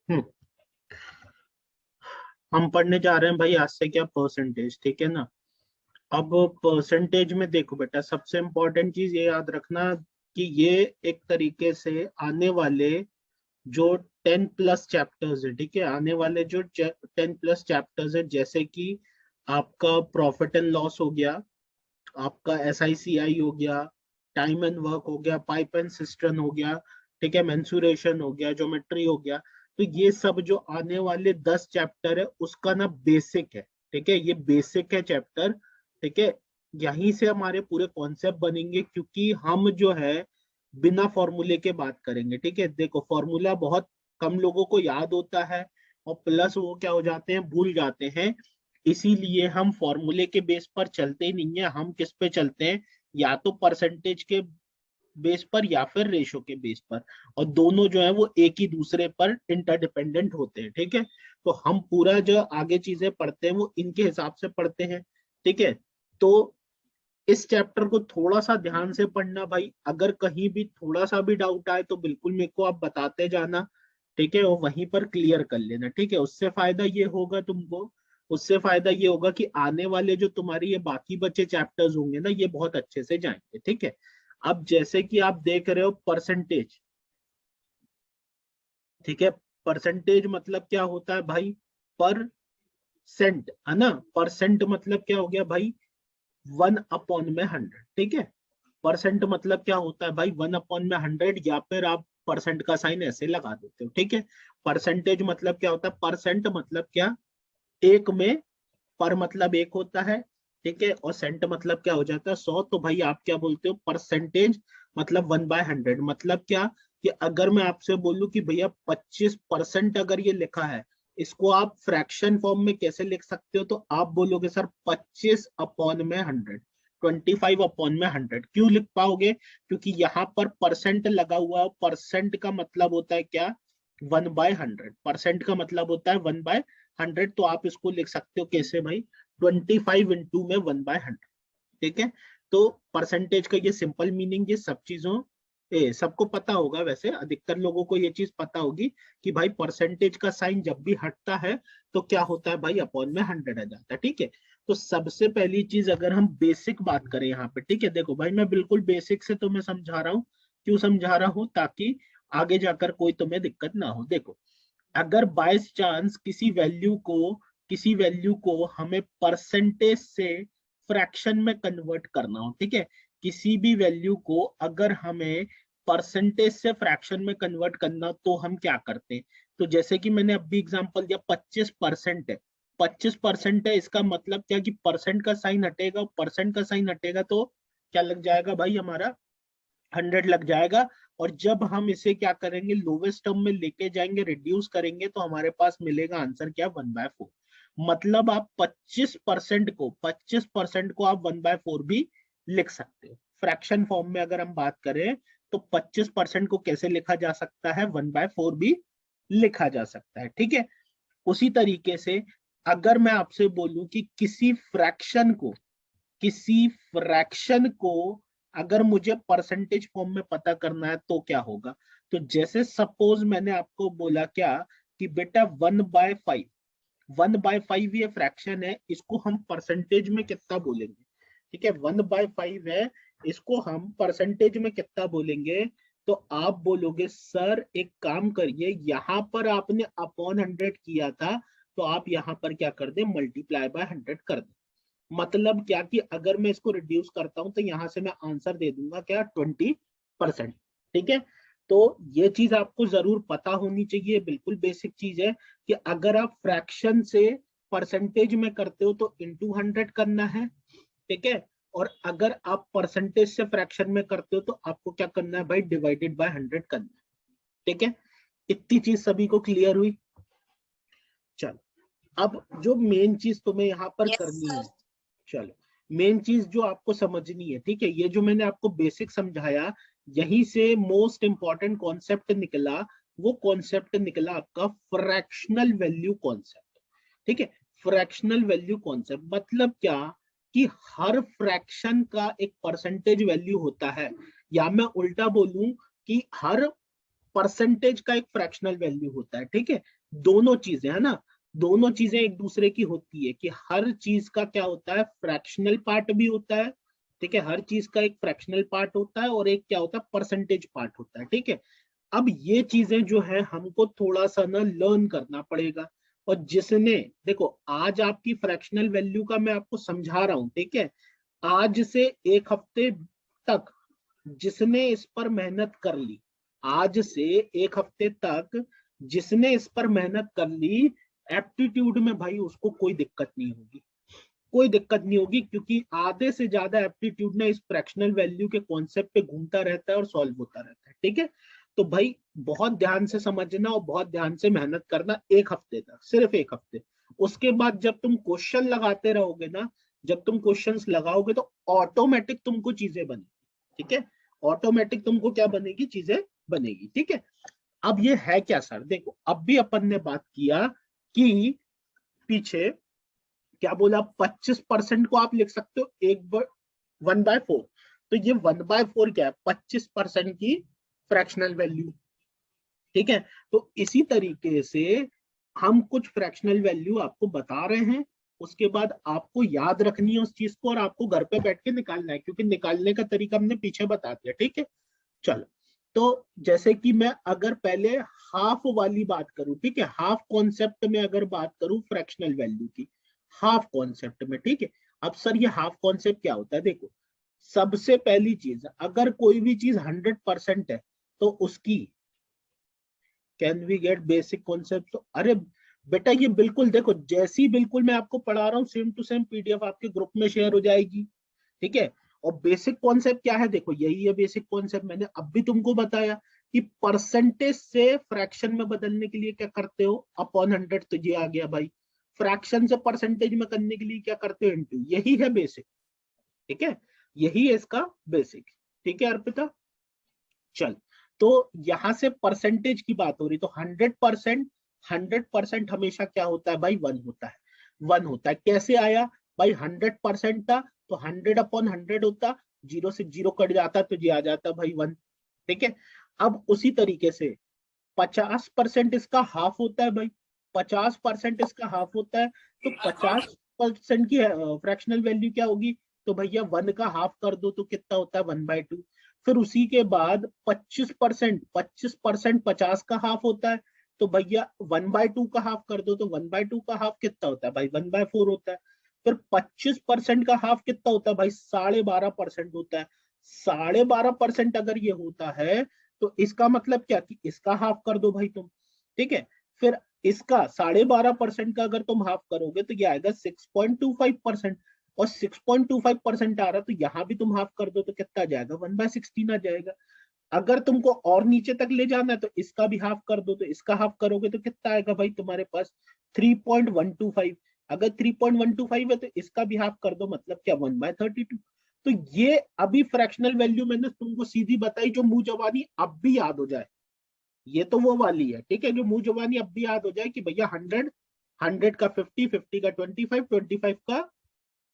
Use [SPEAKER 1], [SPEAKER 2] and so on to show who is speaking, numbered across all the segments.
[SPEAKER 1] हम्म हम पढ़ने जा रहे हैं भाई आज से क्या परसेंटेज, ठीक है ना। अब परसेंटेज में देखो बेटा, सबसे इम्पोर्टेंट चीज ये याद रखना कि ये एक तरीके से आने वाले जो 10+ चैप्टर्स है, ठीक है, आने वाले जो 10+ चैप्टर्स है, जैसे कि आपका प्रॉफिट एंड लॉस हो गया, आपका SICI हो गया, टाइम एंड वर्क हो गया, पाइप एंड सिस्टम हो गया, ठीक है, मेंसुरेशन हो गया, ज्योमेट्री हो गया। तो ये सब जो आने वाले 10 चैप्टर है उसका ना बेसिक है, ठीक है, ये बेसिक है चैप्टर, ठीक है। यहीं से हमारे पूरे कॉन्सेप्ट बनेंगे, क्योंकि हम जो है बिना फॉर्मूले के बात करेंगे, ठीक है। देखो फॉर्मूला बहुत कम लोगों को याद होता है, और प्लस वो क्या हो जाते हैं, भूल जाते हैं। इसीलिए हम फॉर्मूले के बेस पर चलते ही नहीं है, हम किस पे चलते हैं, या तो परसेंटेज के बेस पर या फिर रेशो के बेस पर। और दोनों जो है वो एक ही दूसरे पर इंटरडिपेंडेंट होते हैं, ठीक है। तो हम पूरा जो आगे चीजें पढ़ते हैं वो इनके हिसाब से पढ़ते हैं, ठीक है। तो इस चैप्टर को थोड़ा सा ध्यान से पढ़ना भाई, अगर कहीं भी थोड़ा सा भी डाउट आए तो बिल्कुल मेरे को आप बताते जाना, ठीक है, और वहीं पर क्लियर कर लेना, ठीक है। उससे फायदा ये होगा तुमको, उससे फायदा ये होगा कि आने वाले जो तुम्हारे ये बाकी बचे चैप्टर्स होंगे ना, ये बहुत अच्छे से जाएंगे, ठीक है। अब जैसे कि आप देख रहे हो परसेंटेज, ठीक है, परसेंटेज मतलब क्या होता है भाई, परसेंट, है ना। परसेंट मतलब क्या हो गया भाई, 1/100, ठीक है। परसेंट मतलब क्या होता है भाई, 1/100, या फिर आप परसेंट का साइन ऐसे लगा देते हो, ठीक है। परसेंटेज मतलब क्या होता है, परसेंट मतलब क्या, एक में, पर मतलब एक होता है, ठीक है, और सेंट मतलब क्या हो जाता है, 100। तो भाई आप क्या बोलते हो, परसेंटेज मतलब 1/100 मतलब क्या, कि अगर मैं आपसे बोलूं कि भैया 25% अगर ये लिखा है, इसको आप फ्रैक्शन फॉर्म में कैसे लिख सकते हो, तो आप बोलोगे सर 25/100, 25/100। क्यों लिख पाओगे, क्योंकि यहाँ पर परसेंट लगा हुआ है, परसेंट का मतलब होता है क्या, 1/100, परसेंट का मतलब होता है 1/100। तो आप इसको लिख सकते हो कैसे भाई, 25 में 1/100, ठीक है। तो परसेंटेज का ये सिंपल मीनिंग, ये सब चीजों सबको पता होगा, वैसे अधिकतर लोगों को ये चीज पता होगी कि भाई परसेंटेज का साइन जब भी हटता है तो क्या होता है भाई, अपॉन में 100 आ जाता है, ठीक है। तो सबसे पहली चीज अगर हम बेसिक बात करें यहाँ पे, ठीक है, देखो भाई मैं बिल्कुल बेसिक से तुम्हें समझा रहा हूँ। क्यों समझा रहा हूँ, ताकि आगे जाकर कोई तुम्हें दिक्कत ना हो। देखो, अगर बाय चांस किसी वैल्यू को हमें परसेंटेज से फ्रैक्शन में कन्वर्ट करना हो, ठीक है, किसी भी वैल्यू को अगर हमें परसेंटेज से फ्रैक्शन में कन्वर्ट करना, तो हम क्या करते हैं। तो जैसे कि मैंने अभी एग्जांपल दिया, 25% है, 25% है, इसका मतलब क्या कि परसेंट का साइन हटेगा, परसेंट का साइन हटेगा तो क्या लग जाएगा भाई हमारा, 100 लग जाएगा। और जब हम इसे क्या करेंगे, लोवेस्ट टर्म में लेके जाएंगे, रिड्यूस करेंगे, तो हमारे पास मिलेगा आंसर क्या, 1/4। मतलब आप 25% को आप 1/4 भी लिख सकते हो। फ्रैक्शन फॉर्म में अगर हम बात करें तो 25% को कैसे लिखा जा सकता है, 1/4 भी लिखा जा सकता है, ठीक है। उसी तरीके से अगर मैं आपसे बोलूं कि किसी फ्रैक्शन को अगर मुझे परसेंटेज फॉर्म में पता करना है तो क्या होगा। तो जैसे सपोज मैंने आपको बोला क्या, कि बेटा 1/5, 1/5 ये फ्रैक्शन है, इसको हम परसेंटेज में कितना बोलेंगे, ठीक है, 1/5 है, इसको हम परसेंटेज में कितना बोलेंगे। तो आप बोलोगे सर एक काम करिए, यहां पर आपने अपॉन 100 किया था, तो आप यहां पर क्या कर दे, मल्टीप्लाई बाय 100 कर दे। मतलब क्या कि अगर मैं इसको रिड्यूस करता हूं तो यहां से मैं आंसर दे दूंगा क्या, 20%, ठीक है। तो ये चीज आपको जरूर पता होनी चाहिए, बिल्कुल बेसिक चीज है, कि अगर आप फ्रैक्शन से परसेंटेज में करते हो तो इंटू 100 करना है, ठीक है। और अगर आप परसेंटेज से फ्रैक्शन में करते हो तो आपको क्या करना है भाई, डिवाइडेड बाय 100 करना है, ठीक है। इतनी चीज सभी को क्लियर हुई। चलो, अब जो मेन चीज तुम्हें यहाँ पर
[SPEAKER 2] यस
[SPEAKER 1] करनी है,
[SPEAKER 2] सर।
[SPEAKER 1] चलो, मेन चीज जो आपको समझनी है, ठीक है, ये जो मैंने आपको बेसिक समझाया, यहीं से मोस्ट इंपॉर्टेंट कॉन्सेप्ट निकला। वो कॉन्सेप्ट निकला आपका फ्रैक्शनल वैल्यू कॉन्सेप्ट, ठीक है। फ्रैक्शनल वैल्यू कॉन्सेप्ट मतलब क्या, कि हर फ्रैक्शन का एक परसेंटेज वैल्यू होता है, या मैं उल्टा बोलूं कि हर परसेंटेज का एक फ्रैक्शनल वैल्यू होता है, ठीक है। दोनों चीजें है ना, दोनों चीजें एक दूसरे की होती है कि हर चीज का क्या होता है, फ्रैक्शनल पार्ट भी होता है, ठीक है। हर चीज का एक फ्रैक्शनल पार्ट होता है और एक क्या होता है, परसेंटेज पार्ट होता है, ठीक है। अब ये चीजें जो है हमको थोड़ा सा ना लर्न करना पड़ेगा। और जिसने देखो, आज आपकी फ्रैक्शनल वैल्यू का मैं आपको समझा रहा हूं, ठीक है। आज से एक हफ्ते तक जिसने इस पर मेहनत कर ली, आज से एक हफ्ते तक जिसने इस पर मेहनत कर ली, एप्टीट्यूड में भाई उसको कोई दिक्कत नहीं होगी, कोई दिक्कत नहीं होगी, क्योंकि आधे से ज्यादा एप्टीट्यूड ना इस फ्रैक्शनल वैल्यू के कॉन्सेप्ट पे घूमता रहता है और सॉल्व होता रहता है, ठीक है। तो भाई बहुत ध्यान से समझना और बहुत ध्यान से मेहनत करना, एक हफ्ते तक, सिर्फ एक हफ्ते। उसके बाद जब तुम क्वेश्चन लगाते रहोगे ना, जब तुम क्वेश्चंस लगाओगे तो ऑटोमेटिक तुमको चीजें बनेगी, ठीक है। ऑटोमेटिक तुमको क्या बनेगी, चीजें बनेगी, ठीक है। अब ये है क्या सर, देखो अब भी अपन ने बात किया कि पीछे क्या बोला, 25% को आप लिख सकते हो 1/4। तो ये 1/4 क्या है, 25% की फ्रैक्शनल वैल्यू, ठीक है। तो इसी तरीके से हम कुछ फ्रैक्शनल वैल्यू आपको बता रहे हैं, उसके बाद आपको याद रखनी है उस चीज को और आपको घर पे बैठ के निकालना है, क्योंकि निकालने का तरीका हमने पीछे बता दिया, ठीक है। चलो, तो जैसे कि मैं अगर पहले हाफ वाली बात करूं, ठीक है, हाफ कॉन्सेप्ट में अगर बात करूं फ्रैक्शनल वैल्यू की, हाफ कॉन्सेप्ट में, ठीक है। अब सर ये हाफ कॉन्सेप्ट क्या होता है, देखो सबसे पहली चीज, अगर कोई भी चीज 100% है तो उसकी, can we get basic concept, तो अरे बेटा ये बिल्कुल देखो, जैसी बिल्कुल मैं आपको पढ़ा रहा हूँ सेम टू सेम पीडीएफ आपके ग्रुप में शेयर हो जाएगी, ठीक है। और बेसिक कॉन्सेप्ट क्या है, देखो यही है बेसिक कॉन्सेप्ट, मैंने अब भी तुमको बताया कि परसेंटेज से फ्रैक्शन में बदलने के लिए क्या करते हो, अपॉन 100, तो ये आ गया भाई। फ्रैक्शन से परसेंटेज में करने के लिए क्या करते हो, इनटू, यही है बेसिक, ठीक है। यही है इसका बेसिक, ठीक है अर्पिता। चल, तो यहां से परसेंटेज की बात हो रही, तो 100%, 100% हमेशा क्या होता है भाई, 1 होता है, 1 होता है। कैसे आया भाई, 100% था तो 100/100 होता, 0 से 0 कट जाता तो ये आ जाता भाई 1, ठीक है। अब उसी तरीके से 50% इसका हाफ होता है भाई, 50% इसका हाफ होता है, तो 50% की फ्रैक्शनल वैल्यू क्या होगी, तो भैया 1 का हाफ कर दो तो कितना होता है, 1/2। फिर उसी के बाद 25%, 25% 50 का हाफ होता है, तो भैया 1/2 का हाफ कर दो तो 1/2 का हाफ कितना होता है भाई, 1/4 होता है। फिर 25% का हाफ कितना होता है भाई, 12.5% होता है। 12.5% अगर ये होता है तो इसका मतलब क्या, कि इसका हाफ कर दो भाई तुम, ठीक है। फिर इसका 12.5% का अगर तुम हाफ करोगे तो ये आएगा 6.25%, और 6.25% आ रहा तो यहां भी तुम हाफ कर दो तो कितना आ जाएगा, 1/16 आ जाएगा। अगर तुमको और नीचे तक ले जाना है तो इसका भी हाफ कर दो, तो इसका हाफ करोगे तो कितना आएगा भाई तुम्हारे पास, 3.125। अगर 3.125 है तो इसका भी हाफ कर दो, मतलब क्या, 1/32। तो ये अभी फ्रैक्शनल वैल्यू मैंने तुमको सीधी बताई, जो मुंह जवानी अब भी याद हो जाए, ये तो वो वाली है, ठीक है, जो मुंह जवानी अब भी याद हो जाए कि भैया 100, 100 का 50, 50 का 25, 25 का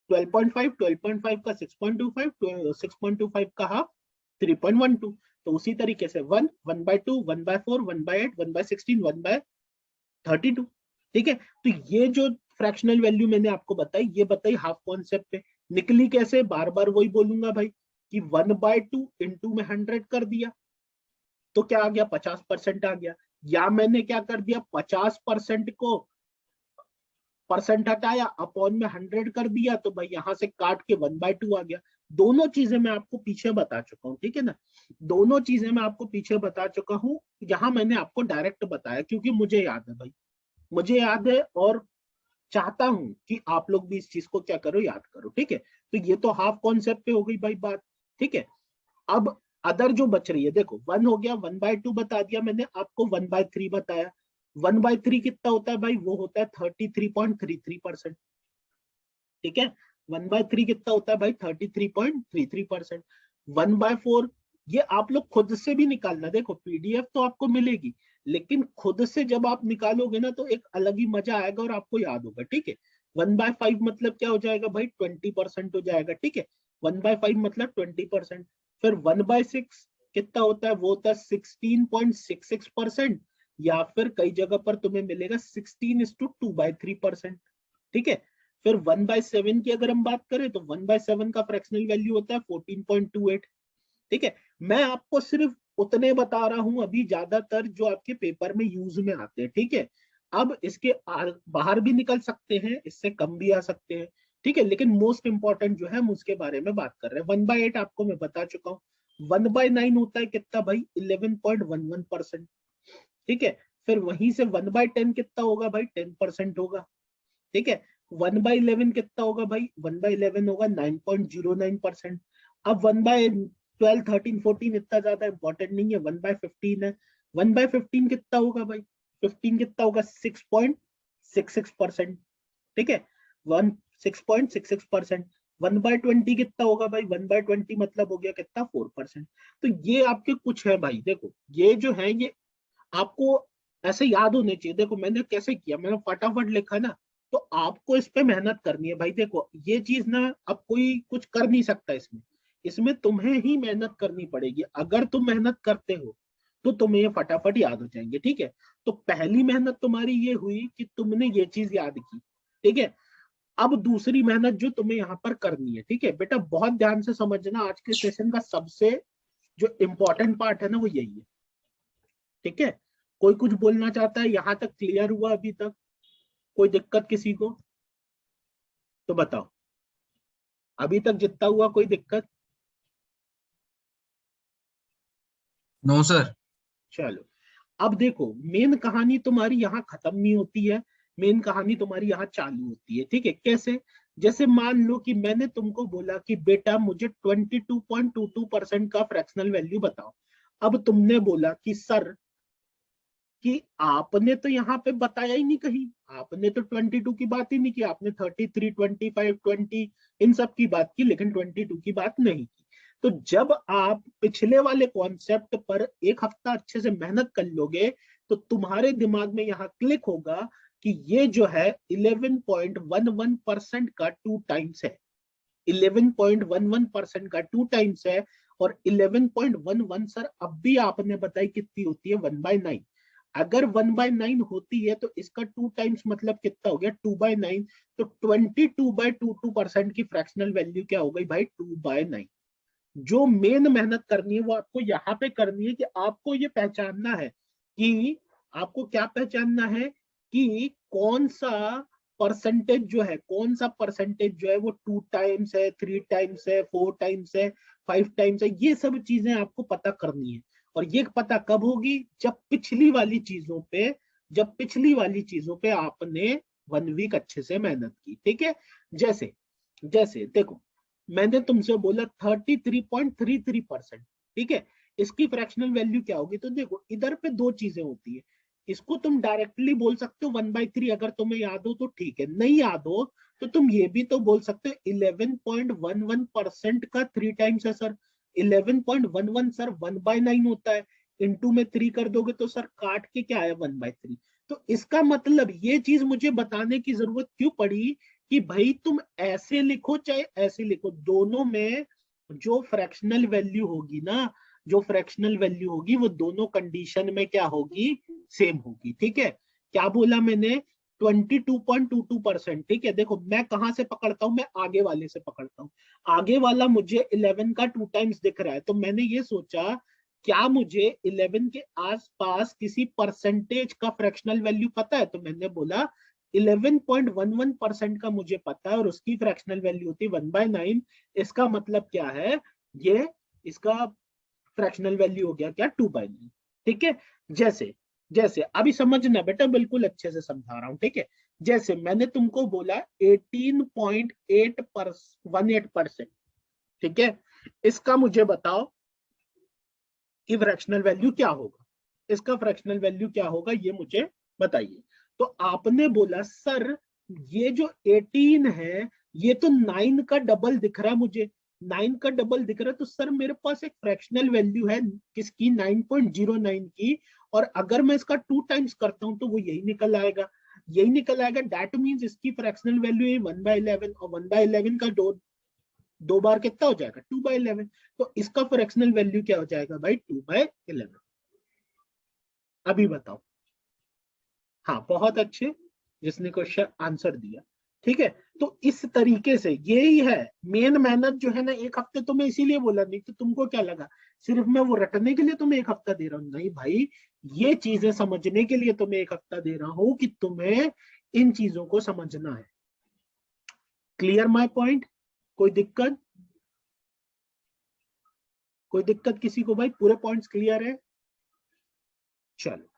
[SPEAKER 1] 12.5, 12.5 का 6.25, 6.25 का हाफ 3.12। तो उसी तरीके से 1, 1/2, 1/4, 1/8, 1/16, 1/32, ठीक है। तो ये जो फ्रैक्शनल वैल्यू मैंने आपको बताई, ये बताई हाफ कॉन्सेप्ट पे। निकली कैसे, बार बार वही बोलूंगा भाई, कि 1/2 इंटू में 100 कर दिया तो क्या आ गया, 50% आ गया। या मैंने क्या कर दिया, 50% को परसेंट हटाया, अपॉन में 100 कर दिया, तो भाई यहां से काट के 1/2 आ गया। दोनों चीजें मैं आपको पीछे बता चुका हूँ, ठीक है ना, दोनों चीजें मैं आपको पीछे बता चुका हूँ। यहाँ मैंने आपको डायरेक्ट बताया क्योंकि मुझे याद है भाई, मुझे याद है, और चाहता हूं कि आप लोग भी इस चीज को क्या करो, याद करो, ठीक है। तो ये तो हाफ कॉन्सेप्ट पे हो गई भाई बात, ठीक है। अब अदर जो बच रही है, देखो 1 हो गया, 1/2 बता दिया मैंने आपको, 1/3 बताया। 1/3 कितना होता है भाई, वो होता है 33.33%, ठीक है। 1/3 कितना होता है भाई, 33.33%। 1/4 ये आप लोग खुद से भी निकालना, देखो पीडीएफ तो आपको मिलेगी, लेकिन खुद से जब आप निकालोगे ना तो एक अलग ही मजा आएगा और आपको याद होगा, ठीक है। 1/5 मतलब क्या हो जाएगा भाई, 20% हो जाएगा, ठीक है। 1/5 मतलब 20%। फिर 1/6 कितना होता है, वो होता है 16.66%, या फिर कई जगह पर तुम्हें मिलेगा 16:2/3%। ठीक है, फिर 1/7 की अगर हम बात करें तो 1/7 का फ्रैक्शनल वैल्यू होता है 14.28। ठीक है, मैं आपको सिर्फ उतने बता रहा हूं अभी, ज्यादातर जो आपके पेपर में यूज में आते हैं। ठीक है, अब इसके बाहर भी निकल सकते हैं, इससे कम भी आ सकते हैं। ठीक है, लेकिन मोस्ट इंपॉर्टेंट जो है हम उसके बारे में बात कर रहे हैं। 1/8 आपको मैं बता चुका हूँ। 1/9 होता है कितना भाई, 11.11%। ठीक है, फिर वहीं से 1/10 कितना होगा भाई, 10% होगा। ठीक है, 1/11 कितना होगा भाई, 1/11 होगा 9.09%। अब 1/12, 13, 14 इतना ज्यादा इंपॉर्टेंट नहीं है, 1/15 है। 1/15 कितना होगा भाई, 15 कितना होगा, 6.66%। ठीक है, 6.66%। 1/20 कितना होगा भाई, 1/20 मतलब हो गया कितना, 4%। तो ये आपके कुछ है भाई, देखो ये जो है ये आपको ऐसे याद होने चाहिए। देखो मैंने कैसे किया, मैंने फटाफट लिखा ना, तो आपको इस पे मेहनत करनी है भाई। देखो ये चीज ना अब कोई कुछ कर नहीं सकता इसमें, इसमें तुम्हें ही मेहनत करनी पड़ेगी। अगर तुम मेहनत करते हो तो तुम्हें ये फटाफट याद हो जाएंगे। ठीक है, तो पहली मेहनत तुम्हारी ये हुई कि तुमने ये चीज याद की। ठीक है, अब दूसरी मेहनत जो तुम्हें यहाँ पर करनी है, ठीक है बेटा, बहुत ध्यान से समझना, आज के सेशन का सबसे जो इम्पोर्टेंट पार्ट है ना वो यही है। ठीक है, कोई कुछ बोलना चाहता है, यहां तक क्लियर हुआ अभी तक, कोई दिक्कत किसी को तो बताओ, अभी तक जितना हुआ कोई दिक्कत?
[SPEAKER 2] No sir.
[SPEAKER 1] चलो, अब देखो मेन कहानी तुम्हारी यहाँ खत्म नहीं होती है, मेन कहानी तुम्हारी यहाँ चालू होती है। ठीक है, कैसे? जैसे मान लो कि मैंने तुमको बोला कि बेटा मुझे 22.22% का फ्रैक्शनल वैल्यू बताओ। अब तुमने बोला कि सर कि आपने तो यहाँ पे बताया ही नहीं कहीं, आपने तो 22 की बात ही नहीं की, आपने 33, 25, 20 इन सब की बात की, लेकिन 22 की बात नहीं की। तो जब आप पिछले वाले कॉन्सेप्ट पर एक हफ्ता अच्छे से मेहनत कर लोगे तो तुम्हारे दिमाग में यहाँ क्लिक होगा कि ये जो है 11.11% का 2 टाइम्स है। 11.11% का 2 टाइम्स है, और 11.11 सर अब भी आपने बताई कितनी होती है, 1/9। अगर 1/9 होती है तो इसका 2 टाइम्स मतलब कितना हो गया, 2/9। तो 22/22% की फ्रैक्शनल वैल्यू क्या हो गई भाई, 2/9। जो मेन मेहनत करनी है वो आपको यहाँ पे करनी है कि आपको ये पहचानना है कि आपको क्या पहचानना है कि कौन सा परसेंटेज जो है, कौन सा परसेंटेज जो है वो 2 टाइम्स है, 3 टाइम्स है, 4 टाइम्स है, 5 टाइम्स है। ये सब चीजें आपको पता करनी है। और ये पता कब होगी, जब पिछली वाली चीजों पे आपने 1 वीक अच्छे से मेहनत की। ठीक है, जैसे जैसे देखो मैंने तुमसे बोला 33.33%। ठीक है, इसकी फ्रैक्शनल वैल्यू क्या होगी, तो देखो इधर पे दो चीजें होती है। इसको तुम डायरेक्टली बोल सकते हो 1/3, अगर तुम्हें याद हो तो ठीक है, नहीं याद हो तो तुम ये भी तो बोल सकते हो 11.11% का 3 टाइम्स है सर। 11.11 सर 1/9 होता है, इंटू में 3 कर दोगे तो सर काट के क्या आया, 1/3। तो इसका मतलब ये चीज मुझे बताने की जरूरत क्यों पड़ी कि भाई तुम ऐसे लिखो चाहे ऐसे लिखो, दोनों में जो फ्रैक्शनल वैल्यू होगी ना, जो फ्रैक्शनल वैल्यू होगी वो दोनों कंडीशन में क्या होगी, सेम होगी। ठीक है, क्या बोला मैंने, 22.22%। ठीक है, देखो मैं कहां से पकड़ता हूं, मैं आगे वाले से पकड़ता हूं। आगे वाला मुझे 11 का 2 टाइम्स दिख रहा है, तो मैंने ये सोचा क्या मुझे 11 के आसपास किसी परसेंटेज का फ्रैक्शनल वैल्यू पता है, तो मैंने बोला 11.11% का मुझे पता है और उसकी फ्रैक्शनल वैल्यू होती है 1/9। इसका मतलब क्या है, ये इसका फ्रैक्शनल वैल्यू हो गया क्या, 2/9। ठीक है, जैसे जैसे अभी समझना बेटा, बिल्कुल अच्छे से समझा रहा हूं। ठीक है, जैसे मैंने तुमको बोला 18.18%। ठीक है, इसका मुझे बताओ कि फ्रैक्शनल वैल्यू क्या होगा, इसका फ्रैक्शनल वैल्यू क्या होगा ये मुझे बताइए। तो आपने बोला सर ये जो 18 है ये तो 9 का डबल दिख रहा है मुझे, 9 का डबल दिख रहा है, तो सर मेरे पास एक फ्रैक्शनल वैल्यू है किसकी, 9.09 की, और अगर मैं इसका 2 टाइम्स करता हूं तो वो यही निकल आएगा, यही निकल आएगा। दैट मीन्स इसकी फ्रैक्शनल वैल्यू है 1/11, और 1/11 का 2 बार कितना हो जाएगा 2/11। तो इसका फ्रैक्शनल वैल्यू क्या हो जाएगा भाई 2/11। अभी बताओ। हाँ बहुत अच्छे, जिसने क्वेश्चन आंसर दिया। ठीक है, तो इस तरीके से यही है मेन मेहनत जो है ना। 1 हफ्ते तो मैं इसीलिए बोला, नहीं तो तुमको क्या लगा सिर्फ मैं वो रटने के लिए तुम्हें 1 हफ्ता दे रहा हूँ? नहीं भाई, ये चीजें समझने के लिए तुम्हें 1 हफ्ता दे रहा हूँ कि तुम्हें इन चीजों को समझना है। Clear my point? कोई दिक्कत? कोई दिक्कत किसी को भाई? पूरे पॉइंट्स क्लियर है? चलो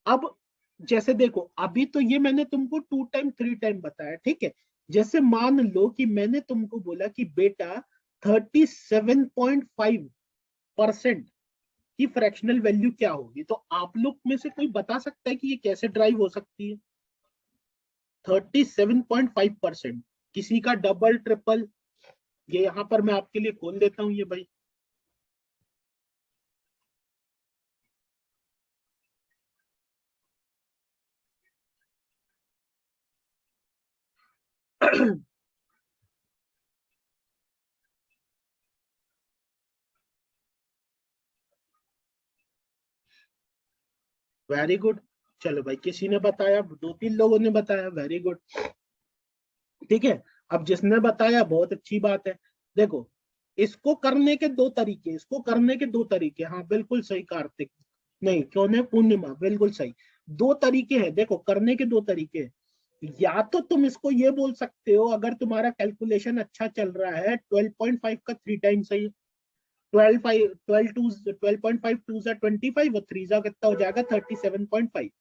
[SPEAKER 1] अब जैसे देखो, अभी तो ये मैंने तुमको 2 टाइम 3 टाइम बताया, ठीक है। जैसे मान लो कि मैंने तुमको बोला कि बेटा 37.5% की फ्रैक्शनल वैल्यू क्या होगी, तो आप लोग में से कोई बता सकता है कि ये कैसे ड्राइव हो सकती है? 37.5%, किसी का डबल ट्रिपल? ये यहां पर मैं आपके लिए खोल देता हूं ये भाई। Very good. चलो भाई, किसी ने बताया, 2-3 लोगों ने बताया, वेरी गुड। ठीक है, अब जिसने बताया बहुत अच्छी बात है। देखो, इसको करने के 2 तरीके, इसको करने के 2 तरीके। हाँ बिल्कुल सही कार्तिक, नहीं क्यों नहीं पूर्णिमा, बिल्कुल सही। 2 तरीके हैं, देखो करने के 2 तरीके हैं। या तो तुम इसको ये बोल सकते हो, अगर तुम्हारा कैलकुलेशन अच्छा चल रहा है, 12.5 का 3 टाइम सही। 12.5 टू 25 और 3 कितना हो जाएगा 37.5।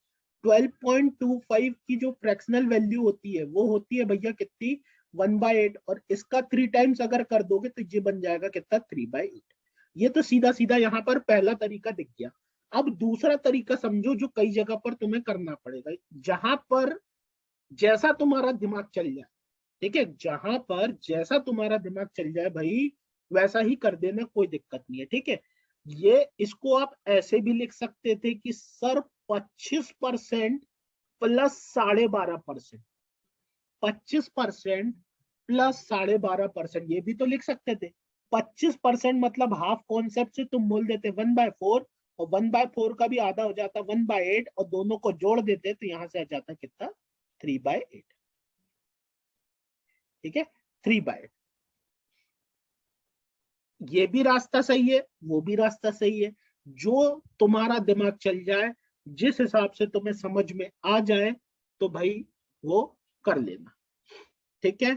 [SPEAKER 1] 12.25 की जो फ्रैक्शनल वैल्यू होती है वो होती है भैया कितनी 1/8, और इसका 3 टाइम्स अगर कर दोगे तो ये बन जाएगा कितना 3/8। ये तो सीधा सीधा यहाँ पर पहला तरीका दिख गया। अब दूसरा तरीका समझो जो कई जगह पर तुम्हें करना पड़ेगा, जहां पर जैसा तुम्हारा दिमाग चल जाए। ठीक है, जहां पर जैसा तुम्हारा दिमाग चल जाए भाई वैसा ही कर देना, कोई दिक्कत नहीं है। ठीक है, ये इसको आप ऐसे भी लिख सकते थे कि सर 25% प्लस 12.5%, 25% प्लस 12.5%, ये भी तो लिख सकते थे। 25% मतलब हाफ कॉन्सेप्ट से तुम बोल देते 1/4, और 1/4 का भी आधा हो जाता 1/8, और दोनों को जोड़ देते तो यहां से आ जाता कितना 3/8। ठीक है, 3/8। ये भी रास्ता सही है, वो भी रास्ता सही है। जो तुम्हारा दिमाग चल जाए, जिस हिसाब से तुम्हें समझ में आ जाए, तो भाई वो कर लेना। ठीक है,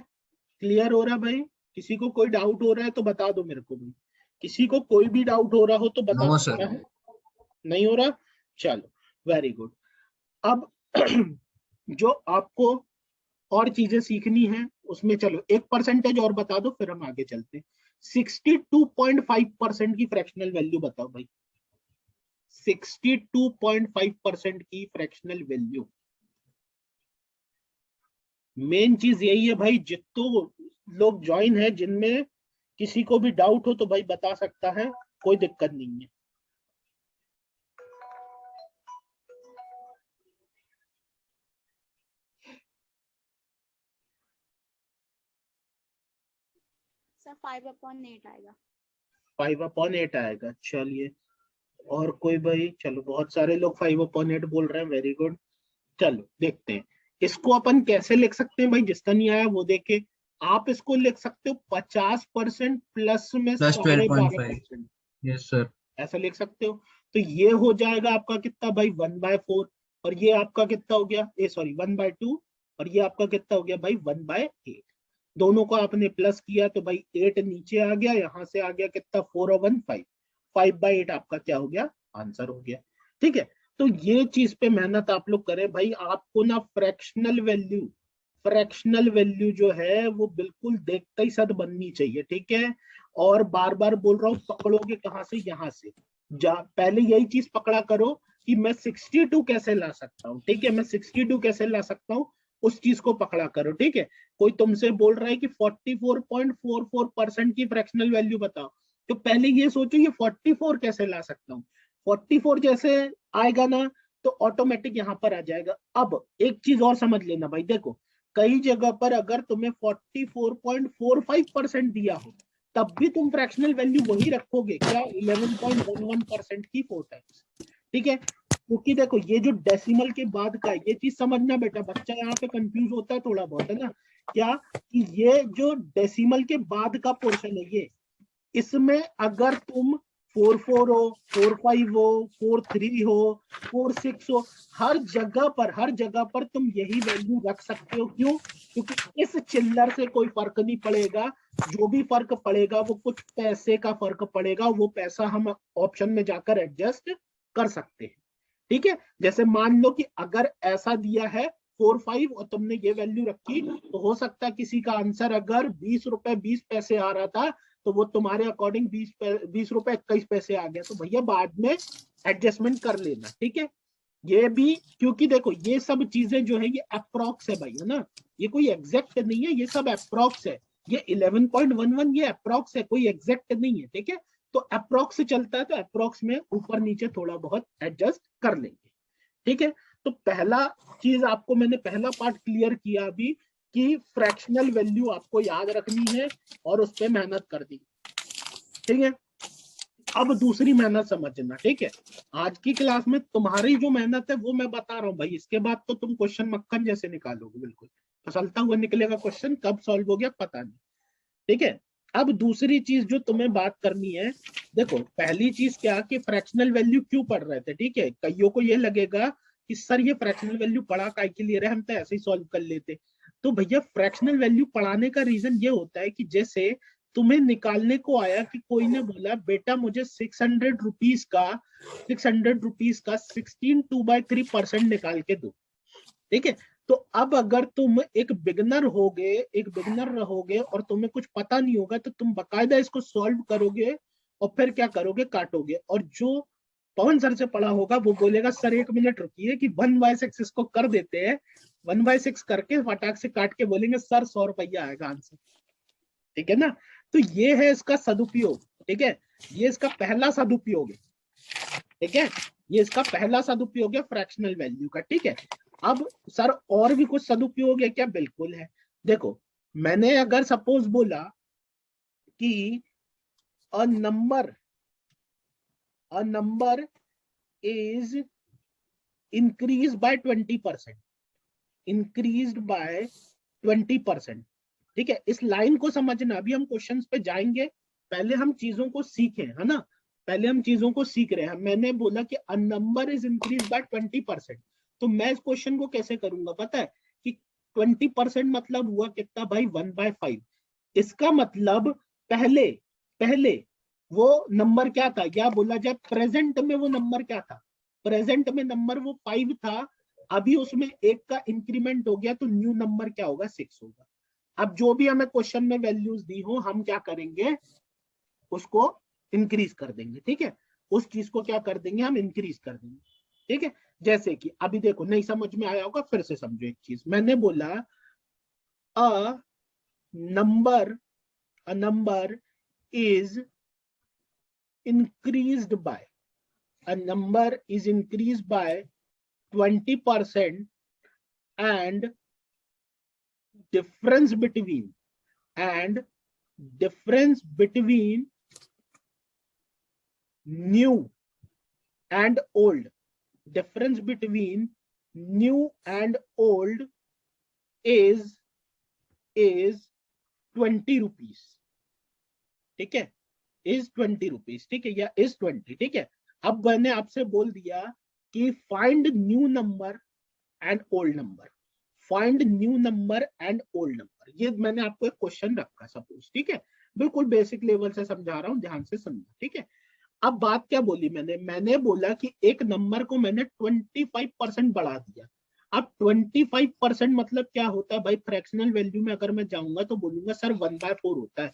[SPEAKER 1] क्लियर हो रहा भाई? किसी को कोई डाउट हो रहा है तो बता दो मेरे को भी। किसी को कोई भी डाउट हो रहा हो तो बता
[SPEAKER 2] नो
[SPEAKER 1] सकता
[SPEAKER 2] सर।
[SPEAKER 1] है। नहीं हो रहा? चलो, वेरी गुड। अब जो आपको और चीजें सीखनी है उसमें, चलो एक परसेंटेज और बता दो फिर हम आगे चलते हैं। 62.5% की फ्रैक्शनल वैल्यू बताओ भाई। 62.5% की फ्रैक्शनल वैल्यू। मेन चीज यही है भाई, जितने लोग ज्वाइन है जिनमें किसी को भी डाउट हो तो भाई बता सकता है, कोई दिक्कत नहीं है।
[SPEAKER 3] सर 5/8 आएगा।
[SPEAKER 1] 5/8 आएगा, चलिए। और कोई भाई? चलो बहुत सारे लोग 5/8 बोल रहे हैं, वेरी गुड। चलो देखते हैं इसको अपन कैसे लिख सकते हैं भाई, जिसका नहीं आया वो देखे। आप इसको लिख सकते हो 50% प्लस में
[SPEAKER 2] प्लस 12.5।
[SPEAKER 1] 12.5%,
[SPEAKER 2] yes sir.
[SPEAKER 1] ऐसा लिख सकते हो। तो ये हो जाएगा आपका कितना भाई 1/4, और ये आपका कितना हो गया, ए सॉरी 1/2, और ये आपका कितना हो गया भाई 1/8। दोनों को आपने प्लस किया तो भाई 8 नीचे आ गया, यहां से आ गया कितना 4 और 1 5। 5/8 आपका क्या हो गया, आंसर हो गया। ठीक है, तो ये चीज पे मेहनत आप लोग करें भाई। आपको ना फ्रैक्शनल वैल्यू जो है वो बिल्कुल देखते ही सद बननी चाहिए। ठीक है, और बार बार बोल रहा हूँ, पकड़ोगे कहां से, यहां से। पहले यही चीज पकड़ा करो कि मैं 62 कैसे ला सकता हूँ। ठीक है, मैं 62 कैसे ला सकता हूँ, उस चीज को पकड़ा करो। ठीक है, कोई तुमसे बोल रहा है कि 44.44% की फ्रैक्शनल वैल्यू बताओ, तो पहले ये सोचो ये 44 कैसे ला सकता हूँ। 44 जैसे आएगा ना तो ऑटोमेटिक यहां पर आ जाएगा। अब एक चीज और समझ लेना भाई, देखो कई जगह पर अगर तुम्हें 44.45% दिया हो तब भी तुम फ्रैक्शनल वैल्यू वही रखोगे क्या, 11.11% की 4 टाइम्स। ठीक है, क्योंकि देखो ये जो डेसिमल के बाद का है, ये चीज समझना बेटा, बच्चा यहाँ पे कंफ्यूज होता है थोड़ा बहुत, है ना, क्या कि ये जो डेसिमल के बाद का पोर्शन है ये, इसमें अगर तुम 44 हो, 45 हो, 43 हो, 46 हो, हर जगह पर तुम यही वैल्यू रख सकते हो। क्यों? क्योंकि इस चिल्लर से कोई फर्क नहीं पड़ेगा, जो भी फर्क पड़ेगा वो कुछ पैसे का फर्क पड़ेगा, वो पैसा हम ऑप्शन में जाकर एडजस्ट कर सकते हैं। ठीक है, जैसे मान लो कि अगर ऐसा दिया है 45 और तुमने ये वैल्यू रखी, तो हो सकता है किसी का आंसर अगर 20 रुपए 20 पैसे आ रहा था तो वो तुम्हारे अकॉर्डिंग 20 रुपए 21 पैसे आ गया, तो भैया बाद में एडजस्टमेंट कर लेना। ठीक है, ये भी, क्योंकि देखो ये सब चीजें जो है ये अप्रोक्स है भाई, है ना, ये कोई एग्जैक्ट नहीं है, ये सब अप्रोक्स है। ये 11.11 ये अप्रोक्स है, कोई एग्जैक्ट नहीं है। ठीक है, तो अप्रोक्स चलता है, तो अप्रोक्स में ऊपर नीचे थोड़ा बहुत एडजस्ट कर लेंगे। ठीक है, तो पहला चीज आपको मैंने पहला पार्ट क्लियर किया अभी कि फ्रैक्शनल वैल्यू आपको याद रखनी है और उस पर मेहनत कर दी। ठीक है, अब दूसरी मेहनत समझना। ठीक है, आज की क्लास में तुम्हारी जो मेहनत है वो मैं बता रहा हूँ भाई, इसके बाद तो तुम क्वेश्चन मक्खन जैसे निकालोगे, बिल्कुल फसलता हुआ निकलेगा क्वेश्चन, कब सॉल्व हो गया पता नहीं। ठीक है, अब दूसरी चीज जो तुम्हें बात करनी है, देखो पहली चीज क्या कि फ्रैक्शनल वैल्यू क्यों पढ़ रहे थे। ठीक है, कईयों को ये लगेगा कि सर ये फ्रैक्शनल वैल्यू पढ़ा काय के लिए रहे, हम तो ऐसे ही सॉल्व कर लेते। तो भैया फ्रैक्शनल वैल्यू पढ़ाने का रीजन ये होता है कि जैसे तुम्हें निकालने को आया कि कोई ने बोला बेटा मुझे 600 रुपीज का 16 2/3% निकाल के दो। ठीक है, तो अब अगर तुम एक बिगनर रहोगे और तुम्हें कुछ पता नहीं होगा, तो तुम बकायदा इसको सॉल्व करोगे और फिर क्या करोगे, काटोगे। और जो पवन सर से पढ़ा होगा वो बोलेगा सर 1 मिनट रुकिए कि 1/6 इसको कर देते हैं, 1/6 करके फटाक से काट के बोलेंगे सर 100 रुपया आएगा आंसर। ठीक है ना, तो ये है इसका सदुपयोग। ठीक है, ये इसका पहला सदुपयोग है। ठीक है, ये इसका पहला सदुपयोग है फ्रैक्शनल वैल्यू का। ठीक है, अब सर और भी कुछ सदुपयोग है क्या? बिल्कुल है। देखो मैंने अगर सपोज बोला कि a number is increase by 20%, increased by 20%। ठीक है, इस लाइन को समझना, अभी हम क्वेश्चंस पे जाएंगे, पहले हम चीजों को सीखें, है ना, पहले हम चीजों को सीख रहे हैं। मैंने बोला कि a number is increase by 20%, तो मैं इस क्वेश्चन को कैसे करूंगा पता है कि 20% मतलब हुआ कितना भाई, 1/5। इसका मतलब पहले पहले वो नंबर क्या था, या बोला जाए प्रेजेंट में वो नंबर क्या था, प्रेजेंट में नंबर वो 5 था, अभी उसमें 1 का इंक्रीमेंट हो गया, तो न्यू नंबर क्या होगा, 6 होगा। अब जो भी हमें क्वेश्चन में वैल्यूज दी हो हम क्या करेंगे, उसको इंक्रीज कर देंगे। ठीक है, उस चीज को क्या कर देंगे, हम इंक्रीज कर देंगे। ठीक है, जैसे कि अभी देखो नहीं समझ में आया होगा, फिर से समझो एक चीज। मैंने बोला a number is increased by, a number is increased by 20%, and difference between new and old, difference between new and old is 20 rupees. ठीक है, इज 20 रुपीज। ठीक है, या इज 20। ठीक है, अब मैंने आपसे बोल दिया कि find new number and old number, find new number and old number, ये मैंने आपको एक क्वेश्चन रखा सपोज। ठीक है, बिल्कुल बेसिक लेवल से समझा रहा हूं, ध्यान से समझना। ठीक है, अब बात क्या बोली मैंने बोला कि एक नंबर को मैंने 25% बढ़ा दिया। अब 25% मतलब क्या होता है भाई, फ्रैक्शनल वैल्यू में अगर मैं जाऊंगा तो बोलूंगा सर 1/4 होता है।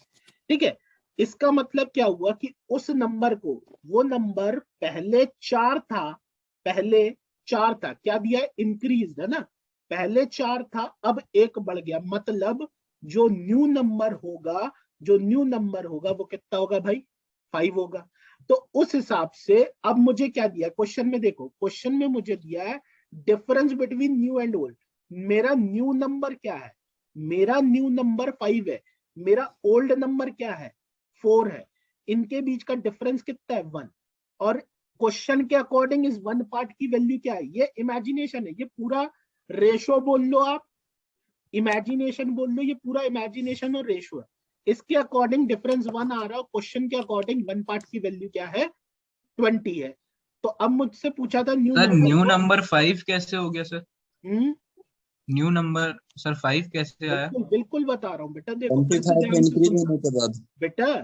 [SPEAKER 1] ठीक है, इसका मतलब क्या हुआ कि उस नंबर को, वो नंबर पहले 4 था, क्या दिया, इंक्रीज, है ना, पहले 4 था अब 1 बढ़ गया, मतलब जो न्यू नंबर होगा वो कितना होगा भाई, 5 होगा। तो उस हिसाब से अब मुझे क्या दिया क्वेश्चन में, देखो क्वेश्चन में मुझे दिया है difference between new and old. मेरा न्यू नंबर क्या है, मेरा न्यू नंबर 5 है, मेरा ओल्ड नंबर क्या है 4 है, इनके बीच का डिफरेंस कितना है 1, और क्वेश्चन के अकॉर्डिंग इस वन पार्ट की वैल्यू क्या है, ये इमेजिनेशन है, ये पूरा रेशो बोल लो आप, इमेजिनेशन बोल लो, ये पूरा इमेजिनेशन और रेशो है, इसके अकॉर्डिंग डिफरेंस 1 आ रहा है, क्वेश्चन के अकॉर्डिंग वन पार्ट की वैल्यू क्या है 20 है। तो अब मुझसे पूछा था न्यू
[SPEAKER 2] सर
[SPEAKER 1] नंबर
[SPEAKER 2] न्यू
[SPEAKER 1] को,
[SPEAKER 2] नंबर 5 कैसे हो गया सर?
[SPEAKER 1] हम्म,
[SPEAKER 2] न्यू नंबर सर 5 कैसे आया?
[SPEAKER 1] बिल्कुल बिल्कुल बता रहा हूँ बेटा, देखो फिर
[SPEAKER 4] 25
[SPEAKER 1] से ध्यान से
[SPEAKER 4] इंक्रीज
[SPEAKER 1] सुनना
[SPEAKER 4] होने के बाद
[SPEAKER 1] बेटा,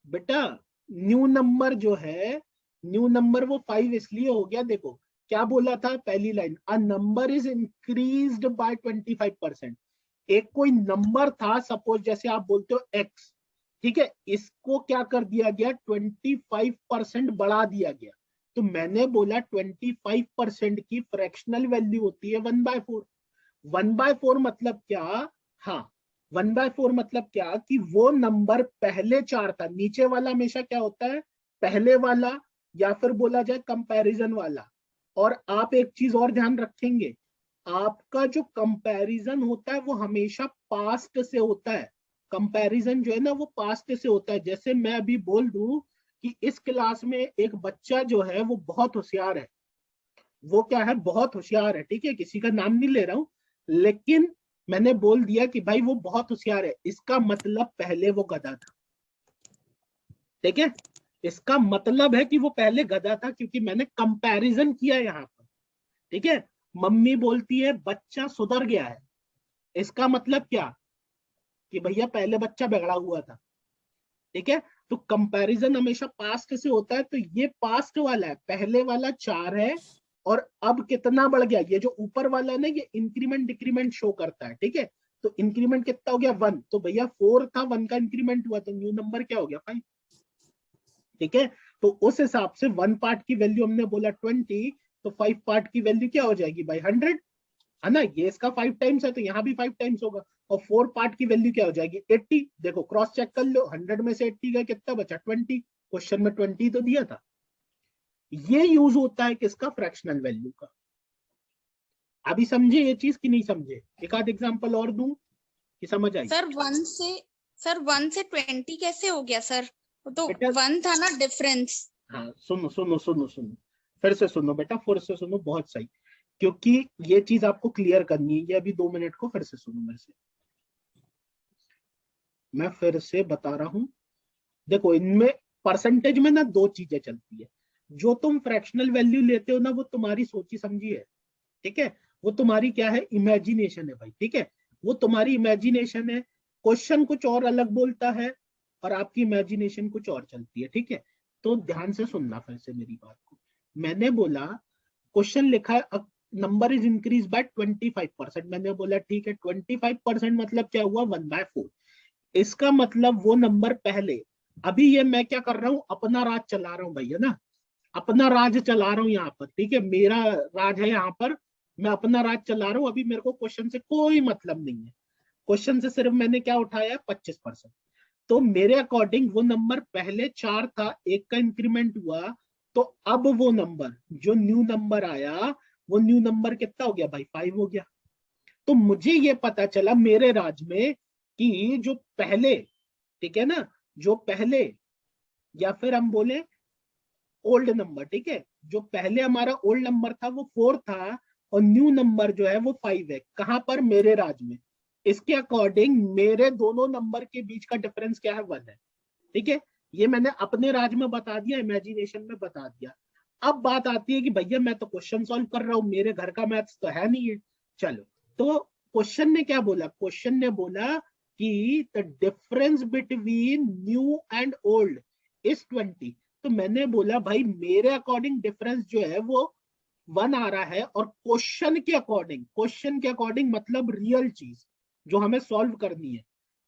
[SPEAKER 1] बेटा न्यू नंबर जो है, न्यू नंबर वो 5 इसलिए हो गया, देखो क्या बोला था पहली line, a number is increased by 25%। एक कोई नंबर था, सपोज जैसे आप बोलते हो x, ठीक है, इसको क्या कर दिया गया 25% बढ़ा दिया गया, तो मैंने बोला 25% की फ्रैक्शनल वैल्यू होती है 1/4। 1/4 मतलब क्या, हाँ 1/4 मतलब क्या कि वो नंबर पहले 4 था, नीचे वाला हमेशा क्या होता है पहले वाला, या फिर बोला जाए कंपैरिजन वाला। और आप एक चीज और ध्यान रखेंगे, आपका जो कंपैरिजन होता है वो हमेशा पास्ट से होता है, कंपैरिजन जो है ना वो पास्ट से होता है। जैसे मैं अभी बोल दूं कि इस क्लास में एक बच्चा जो है वो बहुत होशियार है, वो क्या है बहुत होशियार है, ठीक है, किसी का नाम नहीं ले रहा हूं, लेकिन मैंने बोल दिया कि भाई वो बहुत होशियार है, इसका मतलब पहले वो गधा था, ठीक है, इसका मतलब है कि वो पहले गधा था, क्योंकि मैंने कंपैरिजन किया यहाँ पर, ठीक है। मम्मी बोलती है बच्चा सुधर गया है, इसका मतलब क्या कि भैया पहले बच्चा बिगड़ा हुआ था, ठीक है। तो कंपैरिजन हमेशा पास्ट से होता है, तो ये पास्ट वाला है, पहले वाला 4 है और अब कितना बढ़ गया, ये जो ऊपर वाला है ना ये इंक्रीमेंट डिक्रीमेंट शो करता है, ठीक है। तो इंक्रीमेंट कितना हो गया 1, तो भैया 4 था 1 का इंक्रीमेंट हुआ, तो न्यू नंबर क्या हो गया 5, ठीक है। तो उस हिसाब से 1 पार्ट की वैल्यू हमने बोला 20, तो 5 पार्ट की वैल्यू क्या हो जाएगी भाई 100, है ना, ये इसका 5 टाइम्स है तो यहाँ भी 5 टाइम्स होगा, और 4 पार्ट की वैल्यू क्या हो जाएगी 80। देखो क्रॉस चेक कर लो, 100 में से 80 का कितना बचा 20, क्वेश्चन में 20 तो दिया था। ये यूज होता है किसका, फ्रैक्शनल वैल्यू का। अभी समझे ये चीज कि नहीं समझे, एक आध एग्जांपल और दूं कि समझ आई।
[SPEAKER 3] सर 1 से 20 कैसे हो गया सर, वो तो
[SPEAKER 1] बेटा
[SPEAKER 3] 1 था ना डिफरेंस।
[SPEAKER 1] हाँ सुनो सुनो सुनो सुनो, फिर से सुनो बेटा, फिर से सुनो, बहुत सही, क्योंकि ये चीज आपको क्लियर करनी है, ये अभी 2 मिनट को फिर से सुनो मेरे से, मैं फिर से बता रहा हूं। देखो इनमें परसेंटेज में ना 2 चीजें चलती है, जो तुम फ्रैक्शनल वैल्यू लेते हो ना वो तुम्हारी सोची समझी है, ठीक है, वो तुम्हारी क्या है इमेजिनेशन है भाई, ठीक है, वो तुम्हारी इमेजिनेशन है, क्वेश्चन कुछ और अलग बोलता है और आपकी इमेजिनेशन कुछ और चलती है, ठीक है। तो ध्यान से सुनना फिर से मेरी बात को, मैंने बोला क्वेश्चन लिखा है नंबर इज इंक्रीज बाय 25%, मैंने बोला ठीक है 25% मतलब क्या हुआ 1/4, इसका मतलब वो नंबर पहले, अभी ये मैं क्या कर रहा हूं अपना राज चला रहा हूं भैया ना, अपना राज चला रहा हूं यहाँ पर, ठीक है, मेरा राज है यहाँ पर, मैं अपना राज चला रहा हूं, अभी मेरे को क्वेश्चन से कोई मतलब नहीं है, क्वेश्चन से सिर्फ मैंने क्या उठाया 25%, तो मेरे अकॉर्डिंग वो नंबर पहले 4 था, एक का इंक्रीमेंट हुआ, तो अब वो नंबर जो न्यू नंबर आया वो न्यू नंबर कितना हो गया भाई 5 हो गया। तो मुझे ये पता चला मेरे राज में कि जो पहले, ठीक है ना, जो पहले, या फिर हम बोले ओल्ड नंबर, ठीक है, जो पहले हमारा ओल्ड नंबर था वो 4 था और न्यू नंबर जो है वो 5 है, कहां पर मेरे राज में, इसके अकॉर्डिंग मेरे दोनों नंबर के बीच का डिफरेंस क्या है 1 है, ठीक है। ये मैंने अपने राज में बता दिया, इमेजिनेशन में बता दिया। अब बात आती है कि भैया मैं तो क्वेश्चन सॉल्व कर रहा हूं, मेरे घर का मैथ्स तो है नहीं है, चलो, तो क्वेश्चन ने क्या बोला, क्वेश्चन ने बोला कि the difference between new and old is 20, तो मैंने बोला भाई मेरे अकॉर्डिंग डिफरेंस जो है वो 1 आ रहा है, और क्वेश्चन के अकॉर्डिंग मतलब रियल चीज जो हमें सॉल्व करनी है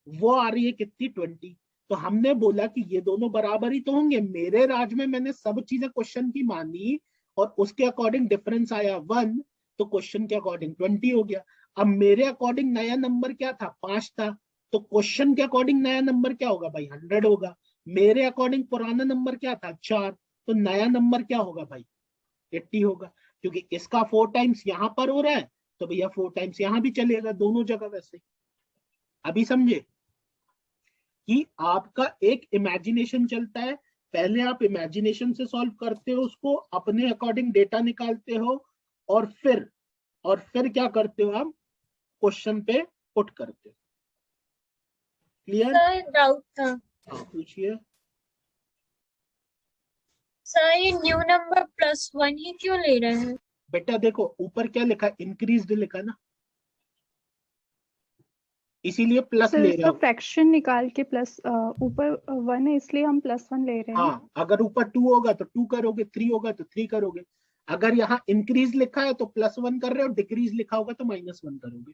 [SPEAKER 1] वो आ रही है कितनी 20। तो हमने बोला कि ये दोनों बराबर ही तो होंगे, मेरे राज में मैंने सब चीजें क्वेश्चन की मानी और उसके अकॉर्डिंग डिफरेंस आया 1, तो क्वेश्चन के अकॉर्डिंग 20 हो गया। अब मेरे अकॉर्डिंग नया नंबर क्या था 5 था, तो क्वेश्चन के अकॉर्डिंग नया नंबर क्या होगा भाई 100 होगा। मेरे अकॉर्डिंग पुराना नंबर क्या था 4, तो नया नंबर क्या होगा भाई 80 होगा, क्योंकि इसका 4 टाइम्स यहाँ पर हो रहा है तो भैया 4 टाइम्स यहाँ भी चलेगा, दोनों जगह वैसे। अभी समझे कि आपका एक इमेजिनेशन चलता है, पहले आप इमेजिनेशन से सॉल्व करते हो, उसको अपने अकॉर्डिंग डेटा निकालते हो, और फिर क्या करते हो, आप क्वेश्चन पे पुट करते हो। क्लियर?
[SPEAKER 4] सर डाउट था।
[SPEAKER 1] हाँ पूछिए।
[SPEAKER 4] सर ये न्यू नंबर +1 ही क्यों ले रहे हैं?
[SPEAKER 1] बेटा देखो ऊपर क्या लिखा, इंक्रीज्ड लिखा ना, इसीलिए प्लस
[SPEAKER 5] सर
[SPEAKER 1] ले
[SPEAKER 5] उसका
[SPEAKER 1] रहा हूं।
[SPEAKER 5] फ्रैक्शन निकाल के प्लस ऊपर 1 है इसलिए हम +1 ले रहे हैं।
[SPEAKER 1] हाँ, अगर ऊपर 2 होगा तो 2 करोगे, 3 होगा तो 3 करोगे। अगर यहाँ इंक्रीज लिखा है तो +1 कर रहे हो, डिक्रीज लिखा होगा तो -1 करोगे।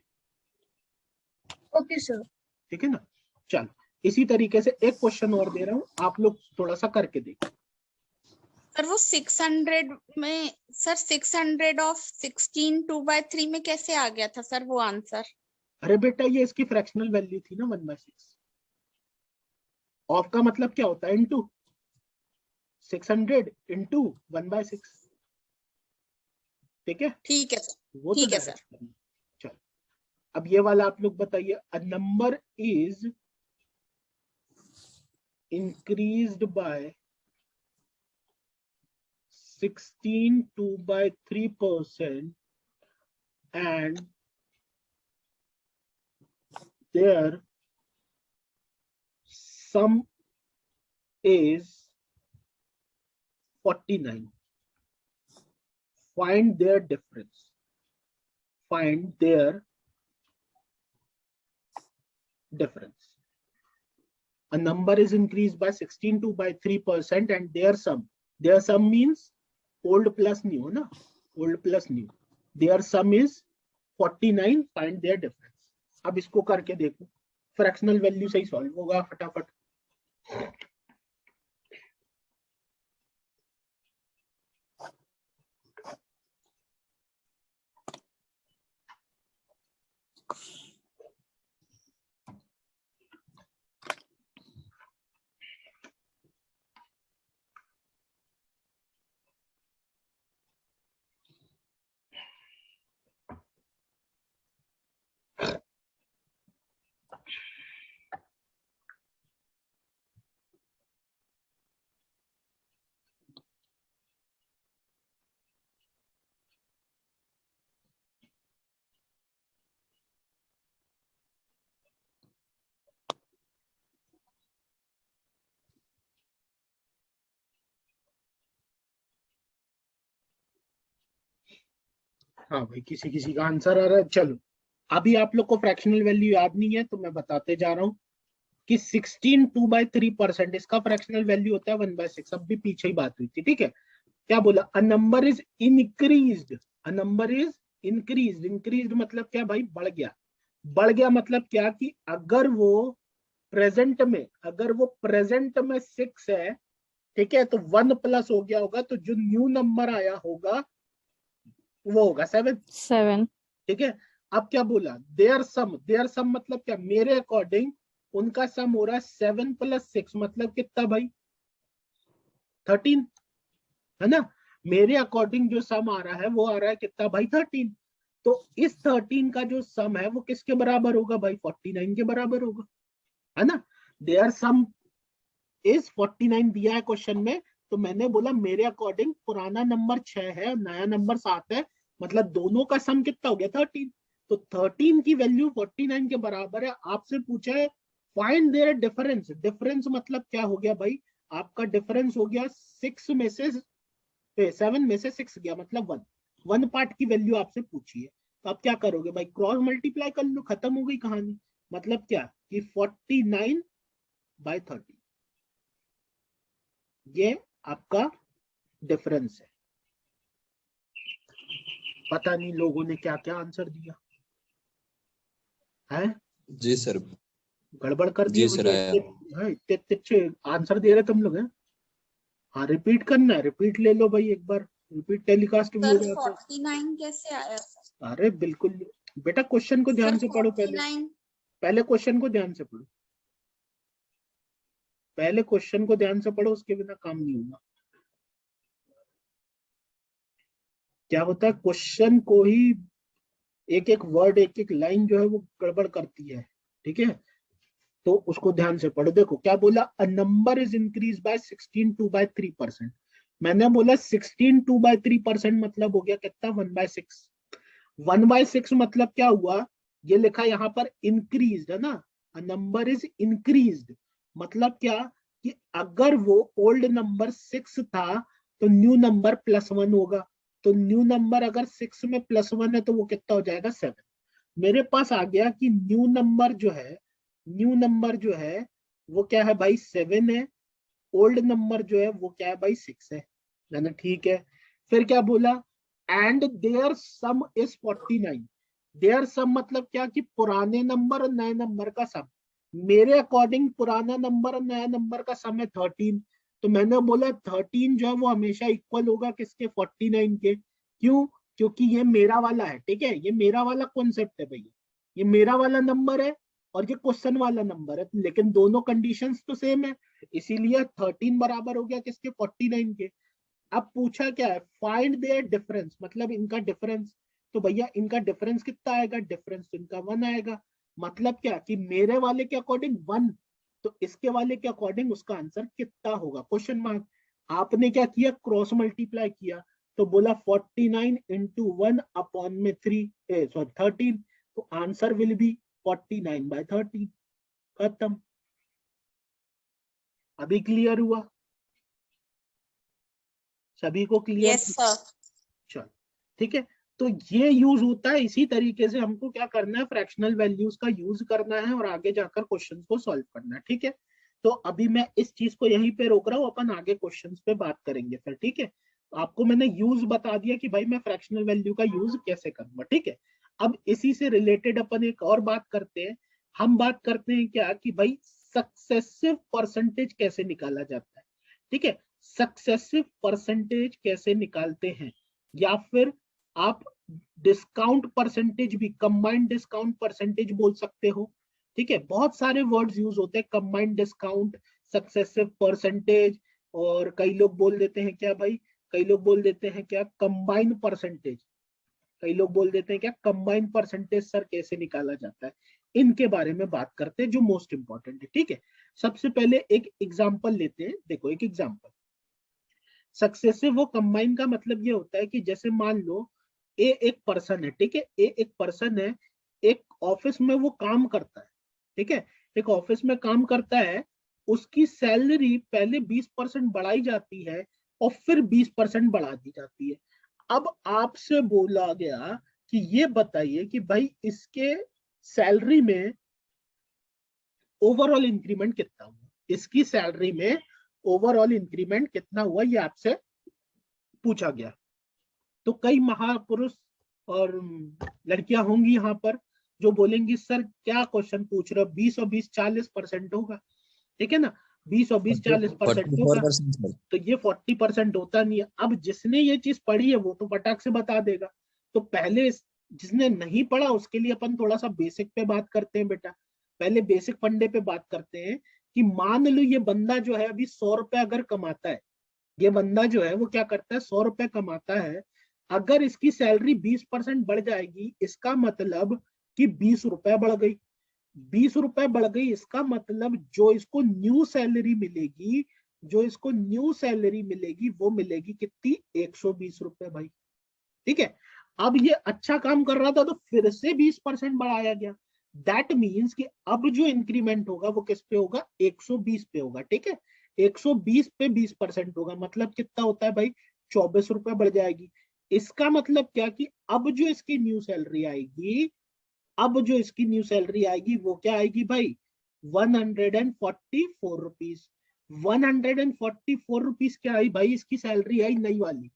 [SPEAKER 4] Okay sir.
[SPEAKER 1] ठीक है ना? चलो इसी तरीके से एक क्वेश्चन और दे रहा हूँ, आप लोग थोड़ा सा करके देखो।
[SPEAKER 3] सर वो 600 में, सर 600 ऑफ 16 2/3 में कैसे आ गया था सर वो आंसर?
[SPEAKER 1] अरे बेटा ये इसकी फ्रैक्शनल वैल्यू थी ना 1/6। ऑफ का मतलब क्या होता है, इनटू 600 इंटू 1/6। ठीक है,
[SPEAKER 3] ठीक है सर,
[SPEAKER 1] वो तो
[SPEAKER 3] ठीक है
[SPEAKER 1] direct करना। चलो अब ये वाला आप लोग बताइए, a number is increased by 16 2/3% and their sum is 49. Find their difference. Find their difference. A number is increased by 16 2/3% and their sum. Their sum means old plus new, na? Old plus new. Their sum is 49. Find their difference. अब इसको करके देखो, fractional value से ही solve होगा फटाफट। हाँ भाई, किसी किसी का आंसर आ रहा है। चलो अभी आप लोग को फ्रैक्शनल वैल्यू याद नहीं है तो मैं बताते जा रहा हूँ कि 16 2/3% इसका फ्रैक्शनल वैल्यू होता है 1/6। अब भी पीछे ही बात हुई थी, ठीक है? क्या बोला, a number is increased. A number is increased. Increased मतलब क्या भाई, बढ़ गया। बढ़ गया मतलब क्या कि अगर वो प्रेजेंट में 6 है, ठीक है, तो 1 प्लस हो गया होगा, तो जो न्यू नंबर आया होगा वो होगा 7। ठीक है, अब क्या बोला, देयर सम मतलब क्या, मेरे अकॉर्डिंग उनका सम हो रहा है 7 + 6 मतलब कितना भाई, 13, है ना? मेरे अकॉर्डिंग जो सम आ रहा है वो आ रहा है कितना भाई, 13। तो इस 13 का जो सम है वो किसके बराबर होगा भाई, 49 के बराबर होगा, है ना? देयर सम इज 49 दिया है क्वेश्चन में, तो मैंने बोला मेरे अकॉर्डिंग पुराना नंबर 6 है और नया नंबर 7 है, मतलब दोनों का सम कितना हो गया, 13। तो 13 की वैल्यू 49 के बराबर है। आपसे पूछा है फाइंड देयर डिफरेंस। डिफरेंस मतलब क्या हो गया भाई, आपका डिफरेंस हो गया 7 में से 6 गया, मतलब 1 पार्ट की वैल्यू आपसे पूछी है। तो आप क्या करोगे भाई, क्रॉस मल्टीप्लाई कर लो, खत्म हो गई कहानी। मतलब क्या कि 49/30 ये आपका डिफरेंस है। पता नहीं लोगों ने क्या क्या आंसर दिया है,
[SPEAKER 6] जी सर।
[SPEAKER 1] गड़बड़ कर दिया
[SPEAKER 6] जी सर,
[SPEAKER 1] भैया।
[SPEAKER 6] आया।
[SPEAKER 1] इतने अच्छे आंसर दे रहे तुम लोग हैं। हाँ रिपीट करना है, रिपीट ले लो भाई एक बार, रिपीट टेलीकास्ट भी हो
[SPEAKER 3] सर
[SPEAKER 1] जाता है।
[SPEAKER 3] 49 कैसे आया सर?
[SPEAKER 1] अरे बिल्कुल बेटा, क्वेश्चन को ध्यान
[SPEAKER 3] सर
[SPEAKER 1] से पढ़ो, पहले
[SPEAKER 3] 49
[SPEAKER 1] पहले क्वेश्चन को ध्यान से पढ़ो, पहले क्वेश्चन को ध्यान से पढ़ो, उसके बिना काम नहीं होगा। क्या होता है, क्वेश्चन को ही एक एक वर्ड, एक एक लाइन जो है वो गड़बड़ करती है, ठीक है। तो उसको ध्यान से पढ़ो। देखो क्या बोला, a number is increase by 16 2/3%। मैंने बोला 16 2/3% मतलब हो गया कितना, 1/6। 1/6 मतलब क्या हुआ, ये लिखा यहाँ पर इंक्रीज है ना, अ नंबर इज इंक्रीज्ड, मतलब क्या कि अगर वो ओल्ड नंबर 6 था तो न्यू नंबर +1 होगा। तो न्यू नंबर अगर 6 में +1 है तो वो कितना हो जाएगा, 7। मेरे पास आ गया कि न्यू नंबर जो है, न्यू नंबर जो है वो क्या है भाई, 7 है। ओल्ड नंबर जो है वो क्या है भाई, 6 है। मैंने ठीक है। फिर क्या बोला, and there some is 49। There some मतलब क्या कि पुराने नंबर और नए नंबर का सम। मेरे अकॉर्डिंग पुराना नंबर और नया नंबर का सम है 13। तो मैंने बोला 13 जो है वो हमेशा इक्वल होगा किसके, 49 के। क्यों, क्योंकि ये मेरा वाला है, ठीक है, ये मेरा वाला कॉन्सेप्ट है भैया, ये मेरा वाला नंबर है और ये क्वेश्चन वाला नंबर है, लेकिन दोनों कंडीशंस तो सेम है, इसीलिए 13 बराबर हो गया किसके, 49 के। अब पूछा क्या है, फाइंड देयर डिफरेंस, मतलब इनका डिफरेंस। तो भैया इनका डिफरेंस कितना आएगा, डिफरेंस तो इनका 1 आएगा। मतलब क्या कि मेरे वाले के अकॉर्डिंग 1, तो इसके वाले के अकॉर्डिंग उसका आंसर कितना होगा, क्वेश्चन मार्क। आपने क्या किया, क्रॉस मल्टीप्लाई किया, तो बोला 49 इंटू 1/3, सॉरी 13, तो आंसर विल बी 49/13। खत्म। अभी क्लियर हुआ, सभी को क्लियर?
[SPEAKER 3] Yes sir.
[SPEAKER 1] चलो ठीक है। तो ये यूज होता है, इसी तरीके से हमको क्या करना है, फ्रैक्शनल वैल्यूज का यूज करना है और आगे जाकर क्वेश्चन को सॉल्व करना है, ठीक है। तो अभी मैं इस चीज को यहीं पे रोक रहा हूँ, अपन आगे क्वेश्चंस पे बात करेंगे फिर, ठीक है। आपको मैंने यूज बता दिया कि भाई मैं फ्रैक्शनल वैल्यू का यूज कैसे करूंगा, ठीक है। अब इसी से रिलेटेड अपन एक और बात करते हैं। हम बात करते हैं क्या कि भाई सक्सेसिव परसेंटेज कैसे निकाला जाता है, ठीक है। सक्सेसिव परसेंटेज कैसे निकालते हैं, या फिर आप डिस्काउंट परसेंटेज भी, कंबाइंड डिस्काउंट परसेंटेज बोल सकते हो, ठीक है। बहुत सारे वर्ड्स यूज होते हैं, कंबाइंड डिस्काउंट, सक्सेसिव परसेंटेज, और कई लोग बोल देते हैं क्या भाई, कई लोग बोल देते हैं क्या, कंबाइंड परसेंटेज। कई लोग बोल देते हैं क्या, कंबाइंड परसेंटेज सर कैसे निकाला जाता है। इनके बारे में बात करते हैं जो मोस्ट इंपॉर्टेंट है, ठीक है। सबसे पहले एक एग्जांपल लेते हैं, देखो एक एग्जांपल। सक्सेसिव वो कंबाइन का मतलब ये होता है कि जैसे मान लो ए एक पर्सन है, ठीक है, ए एक पर्सन है, एक ऑफिस में वो काम करता है, ठीक है, एक ऑफिस में काम करता है। उसकी सैलरी पहले 20% बढ़ाई जाती है और फिर 20% बढ़ा दी जाती है। अब आपसे बोला गया कि ये बताइए कि भाई इसके सैलरी में ओवरऑल इंक्रीमेंट कितना हुआ, इसकी सैलरी में ओवरऑल इंक्रीमेंट कितना हुआ, ये आपसे पूछा गया। तो कई महापुरुष और लड़कियां होंगी यहाँ पर जो बोलेंगी सर क्या क्वेश्चन पूछ रहे हो, 20 और 20 40% होगा, ठीक है ना, 20 और 20 40% होगा, तो ये 40% होता नहीं है। अब जिसने ये चीज पढ़ी है वो तो फटाक से बता देगा। तो पहले जिसने नहीं पढ़ा उसके लिए अपन थोड़ा सा बेसिक पे बात करते हैं बेटा। पहले बेसिक फंडे पे बात करते हैं कि मान लो ये बंदा जो है अभी 100 रुपए अगर कमाता है, ये बंदा जो है वो क्या करता है, 100 रुपए कमाता है। अगर इसकी सैलरी 20% बढ़ जाएगी, इसका मतलब कि 20 रुपए बढ़ गई। 20 रुपए बढ़ गई, इसका मतलब जो इसको न्यू सैलरी मिलेगी, जो इसको न्यू सैलरी मिलेगी वो मिलेगी कितनी, 120 रुपए भाई, ठीक है। अब ये अच्छा काम कर रहा था तो फिर से 20% बढ़ाया गया। दैट मीन्स कि अब जो इंक्रीमेंट होगा वो किस पे होगा, 120 पे होगा, ठीक है। 120 पे 20% होगा, मतलब कितना होता है भाई, 24 रुपए बढ़ जाएगी। इसका मतलब क्या कि अब जो इसकी न्यू सैलरी आएगी, अब जो इसकी न्यू सैलरी आएगी वो क्या आएगी भाई, 144 रुपीज। 144 रुपीज क्या आई भाई, इसकी सैलरी आई नई वाली।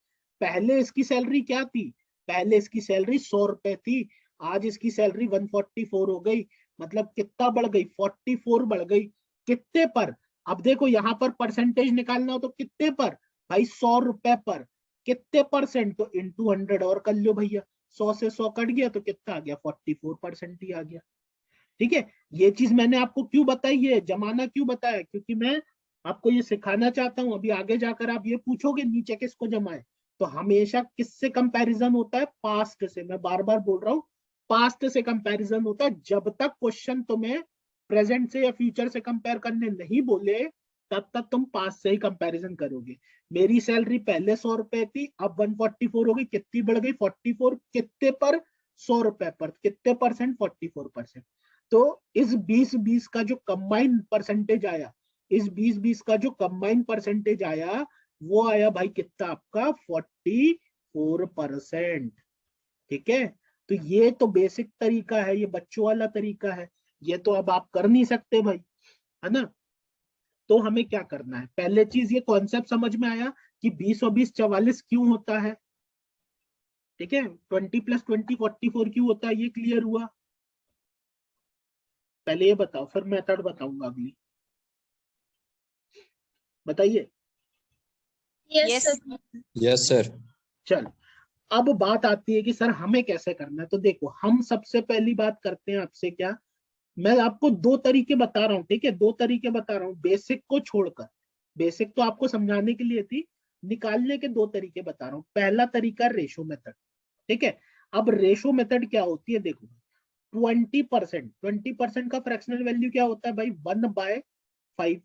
[SPEAKER 1] पहले इसकी सैलरी क्या थी, पहले इसकी सैलरी 100 रुपए थी, आज इसकी सैलरी 144 हो गई। मतलब कितना बढ़ गई, 44 बढ़ गई। कितने पर, अब देखो यहाँ पर परसेंटेज निकालना हो तो कितने पर भाई, 100 रुपए पर। कितने परसेंट, तो इंटू 100 और कर लो भैया, 100 से 100 कट गया तो कितना आ गया, 44% ही आ गया, ठीक है। ये चीज मैंने आपको क्यों बताई है, जमाना क्यों बताया, क्योंकि मैं आपको ये सिखाना चाहता हूं। अभी आगे जाकर आप ये पूछोगे नीचे किसको जमाए, तो हमेशा किससे कंपैरिजन होता है, पास्ट से। मैं बार बार बोल रहा हूँ, पास्ट से कंपैरिजन होता है। जब तक क्वेश्चन तुम्हें प्रेजेंट से या फ्यूचर से कंपेयर करने नहीं बोले तब तक तुम पास्ट से ही कंपैरिजन करोगे। मेरी सैलरी पहले 100 रुपए थी, अब 144 हो गई, कितनी बढ़ गई 44, कितने पर 100 रुपए पर, कितने परसेंट 44%। तो इस 20-20 का जो कंबाइंड परसेंटेज आया, इस 20-20 का जो कंबाइंड परसेंटेज आया वो आया भाई कितना आपका 44%। ठीक है, तो ये तो बेसिक तरीका है, ये बच्चों वाला तरीका है, ये तो अब आप कर नहीं सकते भाई, है ना। तो हमें क्या करना है, पहले चीज ये कॉन्सेप्ट समझ में आया कि 20 और 20 44 क्यों होता है, ठीक है, 20 + 20 44 क्यों होता है, ये क्लियर हुआ। पहले ये बताओ, फिर मेथड बताऊंगा अगली, बताइए।
[SPEAKER 4] Yes, sir.
[SPEAKER 6] Yes sir.
[SPEAKER 1] चल, अब बात आती है कि सर हमें कैसे करना है। तो देखो, हम सबसे पहली बात करते हैं आपसे क्या, मैं आपको दो तरीके बता रहा हूँ, ठीक है, दो तरीके बता रहा हूँ बेसिक को छोड़कर। बेसिक तो आपको समझाने के लिए थी, निकालने के दो तरीके बता रहा हूँ। पहला तरीका रेशो मेथड, ठीक है। अब रेशो मेथड क्या होती है, देखो 20% का फ्रैक्शनल वैल्यू क्या होता है भाई 1/5,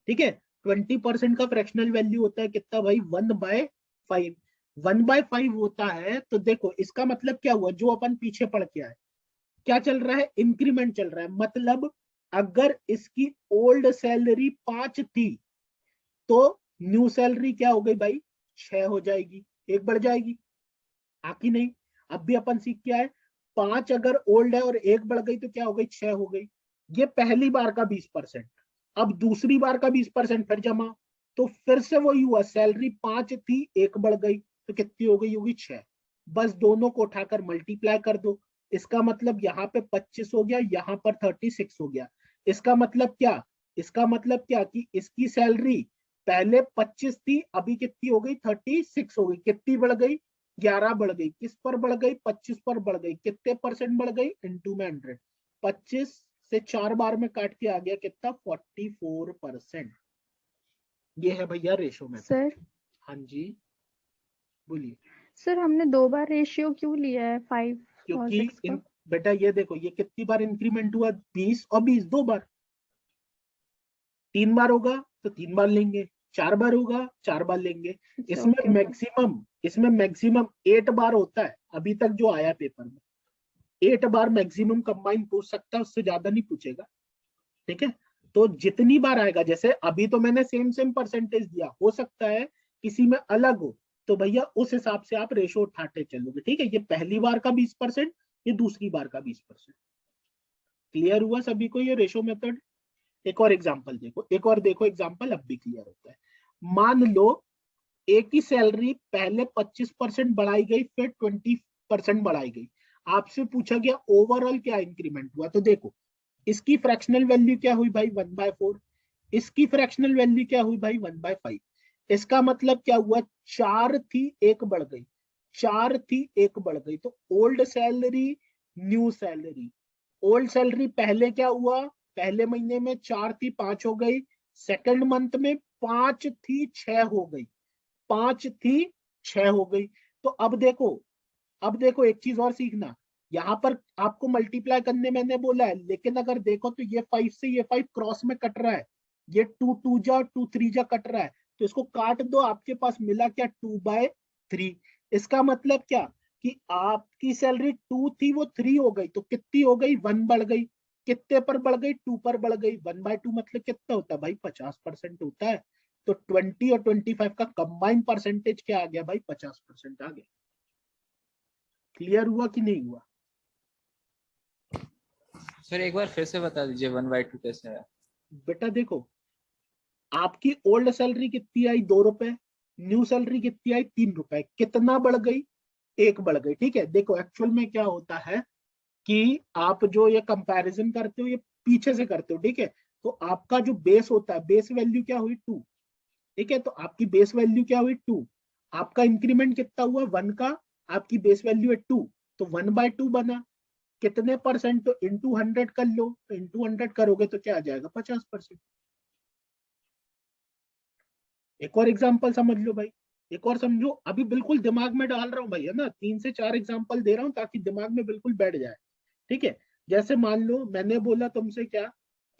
[SPEAKER 1] ठीक है। 20% का फ्रैक्शनल वैल्यू होता है कितना भाई 1/5। 1/5 होता है, तो देखो इसका मतलब क्या हुआ, जो अपन पीछे पढ़ के आए, क्या चल रहा है, इंक्रीमेंट चल रहा है। मतलब अगर इसकी ओल्ड सैलरी 5 थी तो न्यू सैलरी क्या हो गई भाई 6 हो जाएगी, एक बढ़ जाएगी, आकी नहीं। अब भी अपन सीख के आए, 5 अगर ओल्ड है और एक बढ़ गई तो क्या हो गई 6 हो गई। ये पहली बार का 20%। अब दूसरी बार का 20% फिर जमा, तो फिर से वही हुआ, सैलरी 5 थी एक बढ़ गई तो कितनी हो गई होगी 6। बस दोनों को उठाकर मल्टीप्लाई कर दो, इसका मतलब यहाँ पे 25 हो गया, यहाँ पर 36 हो गया। इसका मतलब क्या, इसका मतलब क्या कि इसकी सैलरी पहले 25 थी, अभी कितनी हो गई 36 हो गई। कितनी बढ़ गई 11 बढ़ गई। किस पर बढ़ गई 25 पर बढ़ गई। कितने परसेंट बढ़ गई इनटू में 100। 25 से 4 बार में काट के आ गया कितना 44%। ये है भैया रेशो मेथड।
[SPEAKER 5] सर
[SPEAKER 1] हाँ जी बोलिए।
[SPEAKER 5] सर हमने 2 बार रेशियो क्यों लिया है 5 और
[SPEAKER 1] क्योंकि
[SPEAKER 5] 6 का?
[SPEAKER 1] बेटा ये देखो, ये कितनी बार इंक्रीमेंट हुआ 20 और 20 2 बार, 3 बार होगा तो 3 बार लेंगे, 4 बार होगा 4 बार लेंगे। इसमें
[SPEAKER 5] ओके
[SPEAKER 1] मैक्सिमम 8 बार होता है अभी तक जो आया पेपर में, 8 बार मैक्सिमम कंबाइन पूछ सकता है, उससे ज्यादा नहीं पूछेगा, ठीक है। तो जितनी बार आएगा, जैसे अभी तो मैंने सेम परसेंटेज दिया, हो सकता है किसी में अलग हो, तो भैया उस हिसाब से आप रेशो उठाते चलोगे, ठीक है। ये पहली बार का 20%, ये दूसरी बार का 20%। क्लियर हुआ सभी को ये रेशो मेथड। एक और एग्जांपल देखो, एक और देखो एग्जांपल, अब भी क्लियर होता है। मान लो एक ही सैलरी पहले 25% बढ़ाई गई, फिर 20% बढ़ाई गई। आपसे पूछा गया ओवरऑल क्या इंक्रीमेंट हुआ, तो देखो इसकी फ्रैक्शनल वैल्यू क्या हुई भाई 1/4, इसकी फ्रैक्शनल वैल्यू क्या हुई भाई 1/5। इसका मतलब क्या हुआ, 4 थी एक बढ़ गई, 4 थी एक बढ़ गई। तो old salary new salary, old salary पहले क्या हुआ, पहले महीने में 4 थी 5 हो गई, सेकंड मंथ में 5 थी 6 हो गई, 5 थी 6 हो गई। तो अब देखो एक चीज और सीखना, यहाँ पर आपको मल्टीप्लाई करने मैंने बोला है, लेकिन अगर देखो तो ये 5 से ये 5 क्रॉस में कट रहा है, ये 2 2 जा 2 3 जा कट रहा है, तो इसको काट दो, आपके पास मिला क्या 2/3। इसका मतलब क्या कि आपकी सैलरी 2 थी वो 3 हो गई, तो कितनी हो गई 1 बढ़ गई। कितने पर बढ़ गई 2 पर बढ़ गई। 1/2 मतलब कितना होता है भाई 50% होता है। तो 20 और 25 का कंबाइंड परसेंटेज क्या आ गया भाई 50% आ गया। क्लियर हुआ कि नहीं हुआ।
[SPEAKER 2] सर एक बार फिर से बता दीजिए 1/2 कैसे आया।
[SPEAKER 1] बेटा देखो, आपकी ओल्ड सैलरी कितनी आई 2 रुपए, न्यू सैलरी कितनी आई 3 रुपए, कितना बढ़ गई 1 बढ़ गई, ठीक है। देखो एक्चुअल में क्या होता है कि आप जो ये कंपैरिजन करते हो ये पीछे से करते हो, ठीक है। तो आपका जो बेस होता है, बेस वैल्यू क्या हुई 2, ठीक है। तो आपकी बेस वैल्यू क्या हुई 2, आपका इंक्रीमेंट कितना हुआ 1 का, आपकी बेस वैल्यू है 2, तो 1/2 बना। कितने परसेंट, तो इंटू 100 कर लो, तो इंटू 100 करोगे तो क्या आ जाएगा 50%। एक और एग्जांपल समझ लो भाई, एक और समझो, अभी बिल्कुल दिमाग में डाल रहा हूं भाई, है ना, 3 से 4 एग्जांपल दे रहा हूं ताकि दिमाग में बिल्कुल बैठ जाए। ठीक है। जैसे मान लो मैंने बोला तुमसे क्या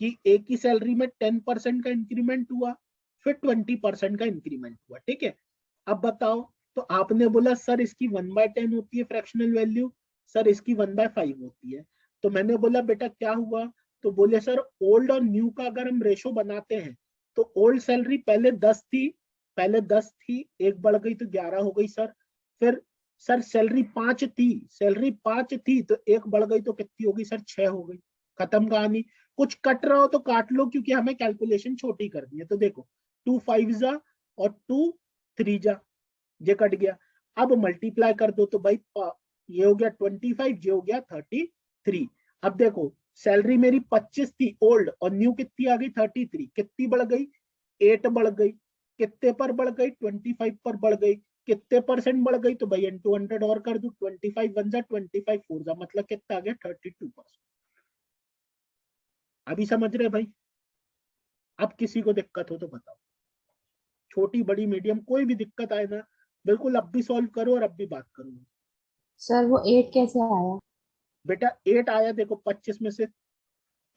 [SPEAKER 1] कि एक ही सैलरी में 10% का इंक्रीमेंट हुआ, फिर 20% का इंक्रीमेंट हुआ, ठीक है। अब बताओ, तो आपने बोला सर इसकी 1/10 होती है फ्रैक्शनल वैल्यू, सर इसकी 1/5 होती है। तो मैंने बोला बेटा क्या हुआ, तो बोले सर ओल्ड और न्यू का अगर हम रेशो बनाते हैं तो ओल्ड सैलरी पहले 10 थी, एक बढ़ गई तो 11 हो गई सर। फिर सर सैलरी 5 थी तो एक बढ़ गई तो कितनी हो गई सर, 6 हो गई। खत्म कहानी। कुछ कट रहा हो तो काट लो क्योंकि हमें कैलकुलेशन छोटी करनी है। तो देखो 2 5 जा और 2 3 जा, ये कट गया। अब मल्टीप्लाई कर दो तो भाई ये हो गया 25, ये हो गया 33। अब देखो सैलरी मेरी 25 थी ओल्ड और न्यू कितनी आ गई 33, कितनी बढ़ गई 8 बढ़ गई। कितने पर बढ़ गई 25 पर बढ़ गई। कितने परसेंट बढ़ गई, तो भाई इंटू 100 और कर दू, 25 1 जा 25 4 जा, मतलब कितना आ गया 32%। अभी समझ रहे भाई? अब किसी को दिक्कत हो तो बताओ, छोटी बड़ी मीडियम कोई भी दिक्कत आए ना, बिल्कुल अब भी सॉल्व करो और अब भी बात करो।
[SPEAKER 6] सर वो 8 कैसे आया?
[SPEAKER 1] बेटा 8 आया, देखो 25 में से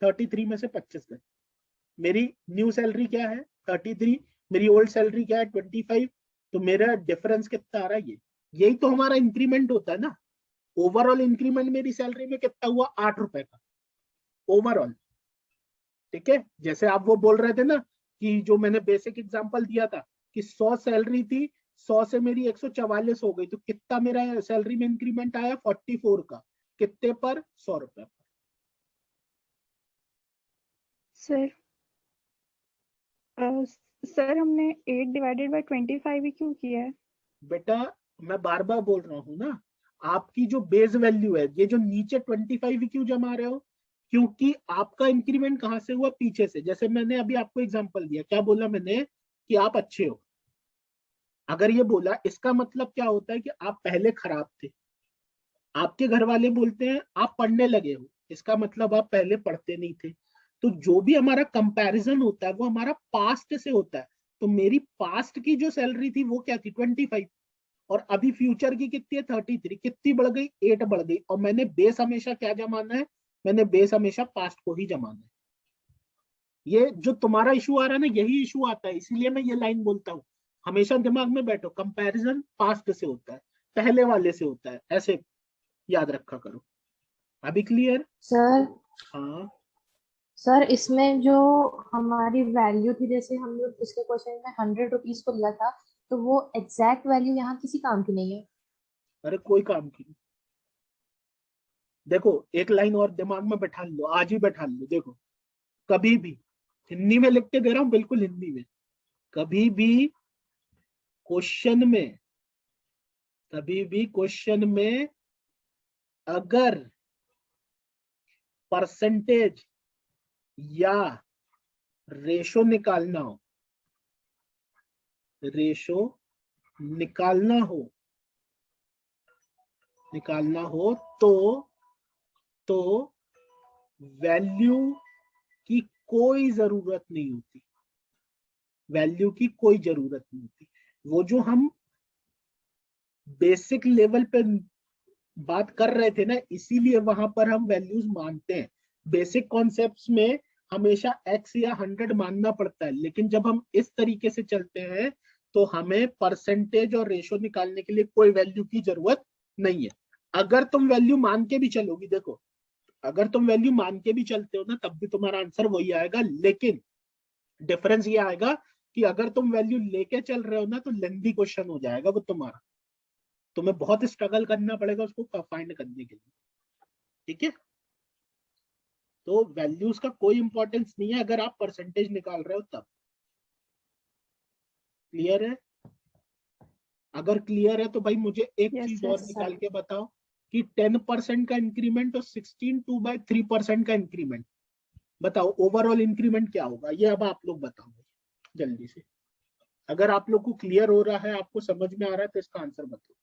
[SPEAKER 1] 33 में से 25 गए। मेरी न्यू सैलरी क्या है 33, मेरी ओल्ड सैलरी क्या है 25, तो मेरा डिफरेंस कितना आ रहा है ये, यही तो हमारा इंक्रीमेंट होता है ना। ओवरऑल इंक्रीमेंट मेरी सैलरी में कितना हुआ 8 रुपए का ओवरऑल, ठीक है। जैसे आप वो बोल रहे थे ना कि जो मैंने बेसिक एग्जांपल दिया था कि 100 सैलरी थी, 100 से मेरी 144 हो गई, तो कितना मेरा सैलरी में इंक्रीमेंट आया 44 का, कितने पर 100 रुपए पर।
[SPEAKER 5] सर सर हमने 8 डिवाइडेड बाय 25 ही क्यों किया है?
[SPEAKER 1] बेटा मैं बार बार बोल रहा हूँ ना, आपकी जो बेस वैल्यू है, ये जो नीचे 25 क्यों जमा रहे हो, क्योंकि आपका इंक्रीमेंट कहां से हुआ पीछे से। जैसे मैंने अभी आपको एग्जांपल दिया, क्या बोला मैंने कि आप अच्छे हो, अगर ये बोला इसका मतलब क्या होता है कि आप पहले खराब थे। आपके घर वाले बोलते हैं आप पढ़ने लगे हो, इसका मतलब आप पहले पढ़ते नहीं थे। तो जो भी हमारा कंपैरिजन होता है वो हमारा पास्ट से होता है। तो मेरी पास्ट की जो सैलरी थी वो क्या थी 25, और अभी फ्यूचर की कितनी है 33, कितनी बढ़ गई 8 बढ़ गई। और मैंने बेस हमेशा क्या जमाना है, मैंने बेस हमेशा पास्ट को ही जमाना है। ये जो तुम्हारा इशू आ रहा है ना, यही इशू आता है, इसीलिए मैं ये लाइन बोलता हूँ। हमेशा दिमाग में बैठो, कंपैरिजन पास्ट से होता है, पहले वाले से होता है, ऐसे याद रखा करो। अभी क्लियर?
[SPEAKER 6] सर
[SPEAKER 1] हाँ
[SPEAKER 6] सर इसमें जो हमारी वैल्यू थी, जैसे हम लोग पिछले क्वेश्चन में 100 रुपीज को लिया था, तो वो एग्जैक्ट वैल्यू यहाँ किसी काम की नहीं है।
[SPEAKER 1] अरे कोई काम की नहीं। देखो एक लाइन और दिमाग में बैठा लो, आज ही बैठा लो। देखो कभी भी, हिंदी में लिख के दे रहा हूँ बिल्कुल हिंदी में, कभी भी क्वेश्चन में, कभी भी क्वेश्चन में अगर परसेंटेज या रेशो निकालना हो, रेशो निकालना हो, निकालना हो तो वैल्यू की कोई जरूरत नहीं होती, वैल्यू की कोई जरूरत नहीं होती। वो जो हम बेसिक लेवल पे बात कर रहे थे ना, इसीलिए वहां पर हम वैल्यूज मानते हैं। बेसिक कॉन्सेप्ट्स में हमेशा x या 100 मानना पड़ता है, लेकिन जब हम इस तरीके से चलते हैं तो हमें परसेंटेज और रेशो निकालने के लिए कोई वैल्यू की जरूरत नहीं है। अगर तुम वैल्यू मान के भी चलोगी, देखो अगर तुम वैल्यू मान के भी चलते हो ना तब भी तुम्हारा आंसर वही आएगा, लेकिन डिफरेंस ये आएगा कि अगर तुम वैल्यू लेके चल रहे हो ना तो लेंदी क्वेश्चन हो जाएगा वो तुम्हारा, तुम्हें बहुत स्ट्रगल करना पड़ेगा उसको फाइंड करने के लिए, ठीक है। तो वैल्यूज का कोई इंपॉर्टेंस नहीं है अगर आप परसेंटेज निकाल रहे हो तब। क्लियर है? अगर क्लियर है तो भाई मुझे एक
[SPEAKER 5] यस
[SPEAKER 1] चीज और
[SPEAKER 5] सर।
[SPEAKER 1] निकाल के बताओ कि 10% का इंक्रीमेंट और 16/3% का इंक्रीमेंट, बताओ ओवरऑल इंक्रीमेंट क्या होगा, ये अब आप लोग बताओ जल्दी से। अगर आप लोग को क्लियर हो रहा है, आपको समझ में आ रहा है तो इसका आंसर बताओ।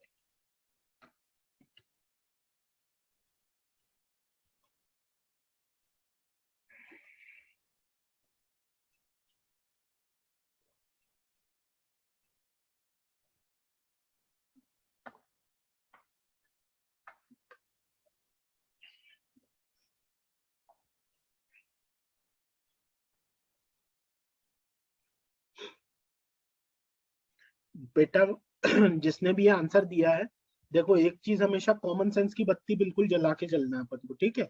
[SPEAKER 1] बेटा जिसने भी ये आंसर दिया है, देखो एक चीज हमेशा कॉमन सेंस की बत्ती बिल्कुल जला के चलना है अपन को, ठीक है।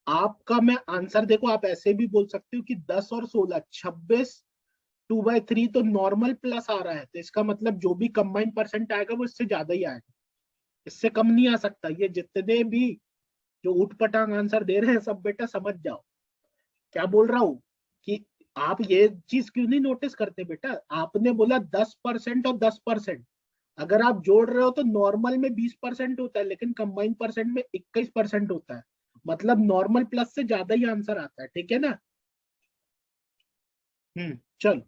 [SPEAKER 1] आपका मैं आंसर देखो, आप ऐसे भी बोल सकते हो कि 10 और 16 26 2/3 तो नॉर्मल प्लस आ रहा है, तो इसका मतलब जो भी कंबाइंड परसेंट आएगा वो इससे ज्यादा ही आएगा, इससे कम नहीं आ सकता। ये जितने भी जो उठपटांग आंसर दे रहे हैं सब बेटा समझ जाओ क्या बोल रहा हूँ, कि आप ये चीज क्यों नहीं नोटिस करते बेटा। आपने बोला 10% और 10%, अगर आप जोड़ रहे हो तो नॉर्मल में 20% होता है, लेकिन कंबाइंड परसेंट में 21% होता है, मतलब नॉर्मल प्लस से ज्यादा ही आंसर आता है, ठीक है ना। चल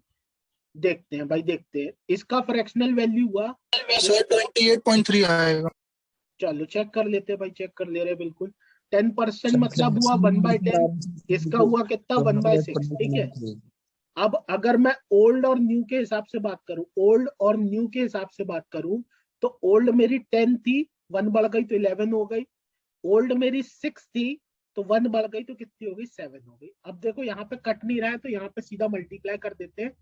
[SPEAKER 1] देखते हैं भाई, देखते हैं इसका फ्रैक्शनल वैल्यू हुआ
[SPEAKER 7] 28.3 आएगा।
[SPEAKER 1] चलो चेक कर लेते हैं भाई, चेक कर ले रहे हैं बिल्कुल। 10% मतलब हुआ 1/10, इसका हुआ कितना 1/6, ठीक है। अब अगर मैं ओल्ड और न्यू के हिसाब से बात करूं, ओल्ड और न्यू के हिसाब से बात करूं, तो ओल्ड मेरी 10 थी, 1 बढ़ गई तो 11 हो गई। ओल्ड मेरी 6 थी तो 1 बढ़ गई तो कितनी हो गई, 7 हो गई। अब देखो यहाँ पे कट नहीं रहा है तो यहाँ पे सीधा मल्टीप्लाई कर देते हैं,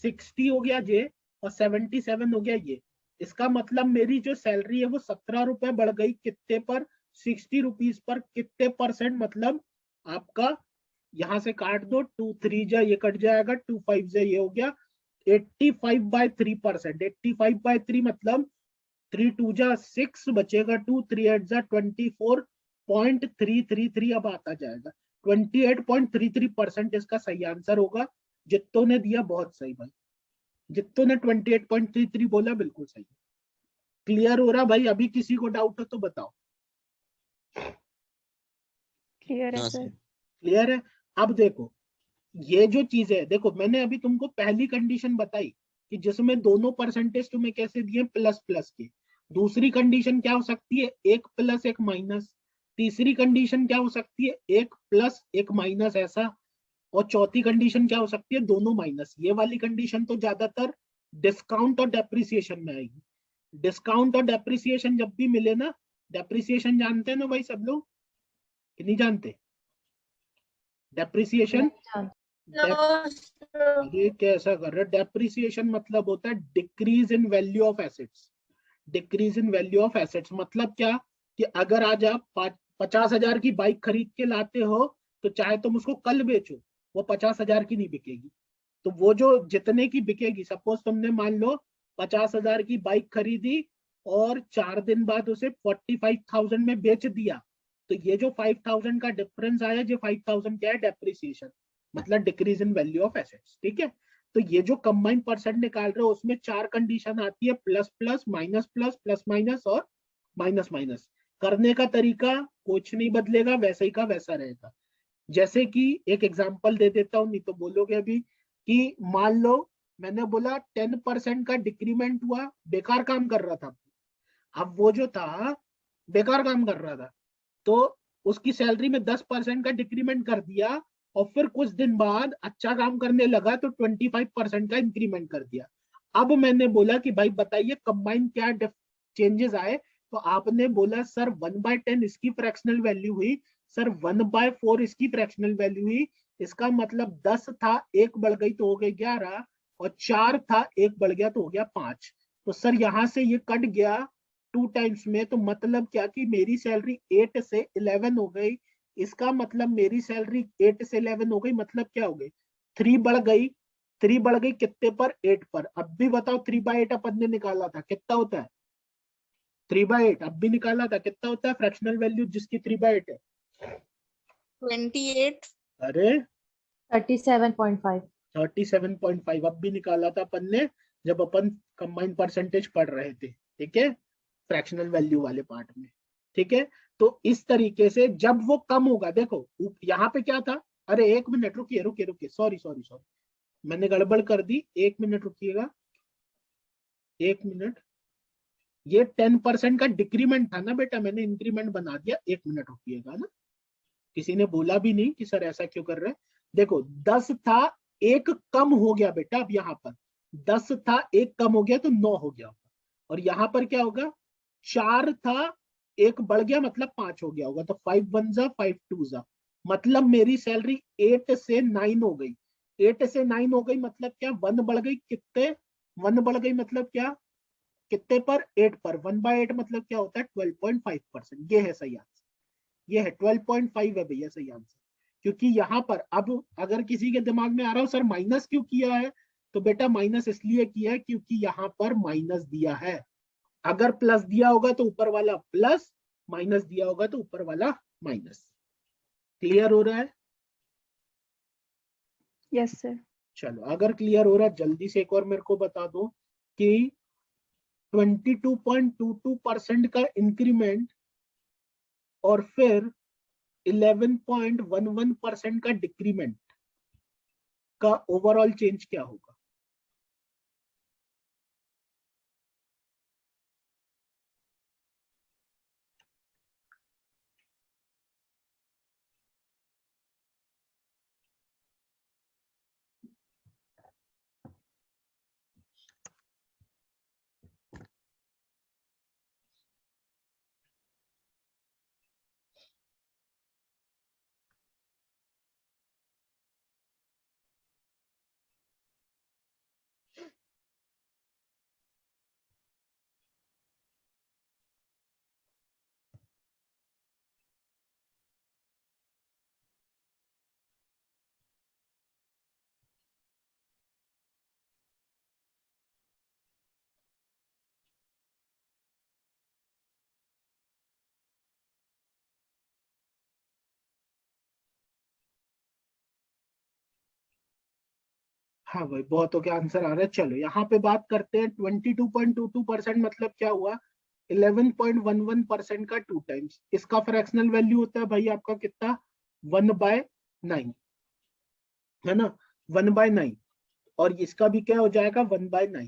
[SPEAKER 1] 60 हो गया ये और 77 हो गया ये। इसका मतलब मेरी जो सैलरी है वो 17 रुपए बढ़ गई, कितने पर, 60 रुपीज पर। कितने परसेंट, मतलब आपका यहां से काट दो, 2 3 जा ये कट जाएगा, 2 5 जा ये हो गया 85/3%। 85/3 मतलब 3 2 जा 6 बचेगा, 2 3 8 जा 24.333 अब आता जाएगा। 28.33% इसका सही आंसर होगा। जित्तो ने दिया बहुत सही भाई, जित्तो ने 28.33 बोला बिल्कुल सही। क्लियर हो रहा भाई, अभी किसी को डाउट हो तो बताओ।
[SPEAKER 5] क्लियर है सर।
[SPEAKER 1] क्लियर है। अब देखो ये जो चीज है, देखो मैंने अभी तुमको पहली कंडीशन बताई कि जिसमें दोनों परसेंटेज तुम्हें कैसे दिए, प्लस प्लस के। दूसरी कंडीशन क्या हो सकती है, 1 प्लस 1 माइनस। तीसरी कंडीशन क्या हो सकती है, 1 प्लस 1 माइनस ऐसा। और चौथी कंडीशन क्या हो सकती है, दोनों माइनस। ये वाली कंडीशन तो ज्यादातर डिस्काउंट और डेप्रिसिएशन में आएगी। डिस्काउंट और डेप्रिसिएशन जब भी मिले ना, डेप्रिसिएशन जानते हैं ना भाई सब लोग कि नहीं जानते, डेप्रिसिएशन। ये कैसा कर रहे, डेप्रिसिएशन मतलब होता है decrease in value of assets. Decrease in value of assets मतलब क्या, कि अगर आज आप 50,000 की बाइक खरीद के लाते हो तो चाहे तुम उसको कल बेचो वो 50,000 की नहीं बिकेगी। तो वो जो जितने की बिकेगी, सपोज तुमने मान लो 50,000 की बाइक खरीदी और 4 दिन बाद उसे 45,000 में बेच दिया, तो ये जो 5,000 का डिफरेंस आया, जो 5,000 क्या है, डेप्रिसिएशन, मतलब decrease in value of assets, ठीक है। तो ये जो कंबाइंड परसेंट निकाल रहे हो उसमें 4 कंडीशन आती है, plus plus, minus plus, plus minus और माइनस माइनस। करने का तरीका कुछ नहीं बदलेगा, वैसे ही का वैसा रहेगा। जैसे कि एक एग्जांपल दे देता हूं, नहीं तो बोलोगे अभी कि मान लो मैंने बोला 10% का डिक्रीमेंट हुआ, बेकार काम कर रहा था। अब वो जो था बेकार काम कर रहा था तो उसकी सैलरी में 10% का डिक्रीमेंट कर दिया, और फिर कुछ दिन बाद अच्छा काम करने लगा तो 25% का इंक्रीमेंट कर दिया। अब मैंने बोला कि भाई बताइए कंबाइन क्या चेंजेस आए, तो आपने बोला सर 1/10 इसकी फ्रैक्शनल वैल्यू हुई, सर 1/4 इसकी फ्रैक्शनल वैल्यू हुई। इसका मतलब 10 था, 1 बढ़ गई तो हो गई 11, और 4 था, 1 बढ़ गया तो हो गया 5। तो सर यहाँ से ये कट गया 2 टाइम्स में, तो मतलब क्या कि मेरी सैलरी 8 से 11 हो गई। इसका मतलब मेरी सैलरी 8 से 11 हो गई, मतलब क्या हो गई, 3 बढ़ गई। 3 बढ़ गई कितने पर, 8 पर। अब भी बताओ 3/8 अपन ने निकाला था कितना होता है, 3/8 अब भी निकाला था कितना होता है फ्रैक्शनल वैल्यू जिसकी 3/8 है,
[SPEAKER 3] 28।
[SPEAKER 1] अरे
[SPEAKER 6] 37.5।
[SPEAKER 1] 37.5 अब भी निकाला था अपन ने जब अपन कंबाइंड परसेंटेज पढ़ रहे थे, ठीक है, फ्रैक्शनल वैल्यू वाले पार्ट में, ठीक है। तो इस तरीके से जब वो कम होगा, देखो यहाँ पे क्या था, अरे 1 मिनट रुकिए रुकिए रुकिए, सॉरी सॉरी सॉरी, मैंने गड़बड़ कर दी, 1 मिनट रुकिएगा, 1 मिनट। ये 10% का डिक्रीमेंट था ना बेटा, मैंने इंक्रीमेंट बना दिया, 1 मिनट रुकिएगा ना। किसी ने बोला भी नहीं कि सर ऐसा क्यों कर रहे हैं। देखो 10 था, 1 कम हो गया बेटा, अब यहाँ पर 10 था, 1 कम हो गया तो 9 हो गया, और यहाँ पर क्या होगा, 4 था, 1 बढ़ गया मतलब 5 हो गया होगा, तो 5 1 जा 5 2 जा, मतलब मेरी सैलरी 8 से 9 हो गई। 8 से 9 हो गई मतलब क्या, 1 बढ़ गई कितने, 1 बढ़ गई मतलब क्या, कितने पर, 8 पर। 1/8 मतलब क्या होता है, 12.5%। ये है सही आंसर, ये है 12.5 है भैया सही आंसर। क्योंकि यहाँ पर अब अगर किसी के दिमाग में आ रहा हो सर माइनस क्यों किया है, तो बेटा माइनस इसलिए किया है क्योंकि यहाँ पर माइनस दिया है। अगर प्लस दिया होगा तो ऊपर वाला प्लस, माइनस दिया होगा तो ऊपर वाला माइनस। क्लियर हो रहा है?
[SPEAKER 5] Yes sir.
[SPEAKER 1] चलो अगर क्लियर हो रहा है जल्दी से एक और मेरे को बता दो कि 22.22% का इंक्रीमेंट और फिर 11.11% का डिक्रीमेंट का ओवरऑल चेंज क्या होगा। हाँ भाई बहुतों के आंसर आ रहे हैं। चलो यहाँ पे बात करते हैं 22.22% मतलब क्या हुआ, 11.11% का 2 टाइम्स। इसका फ्रैक्शनल वैल्यू होता है भाई आपका कितना, 1/9, है ना, 1/9। और इसका भी क्या हो जाएगा, 1/9।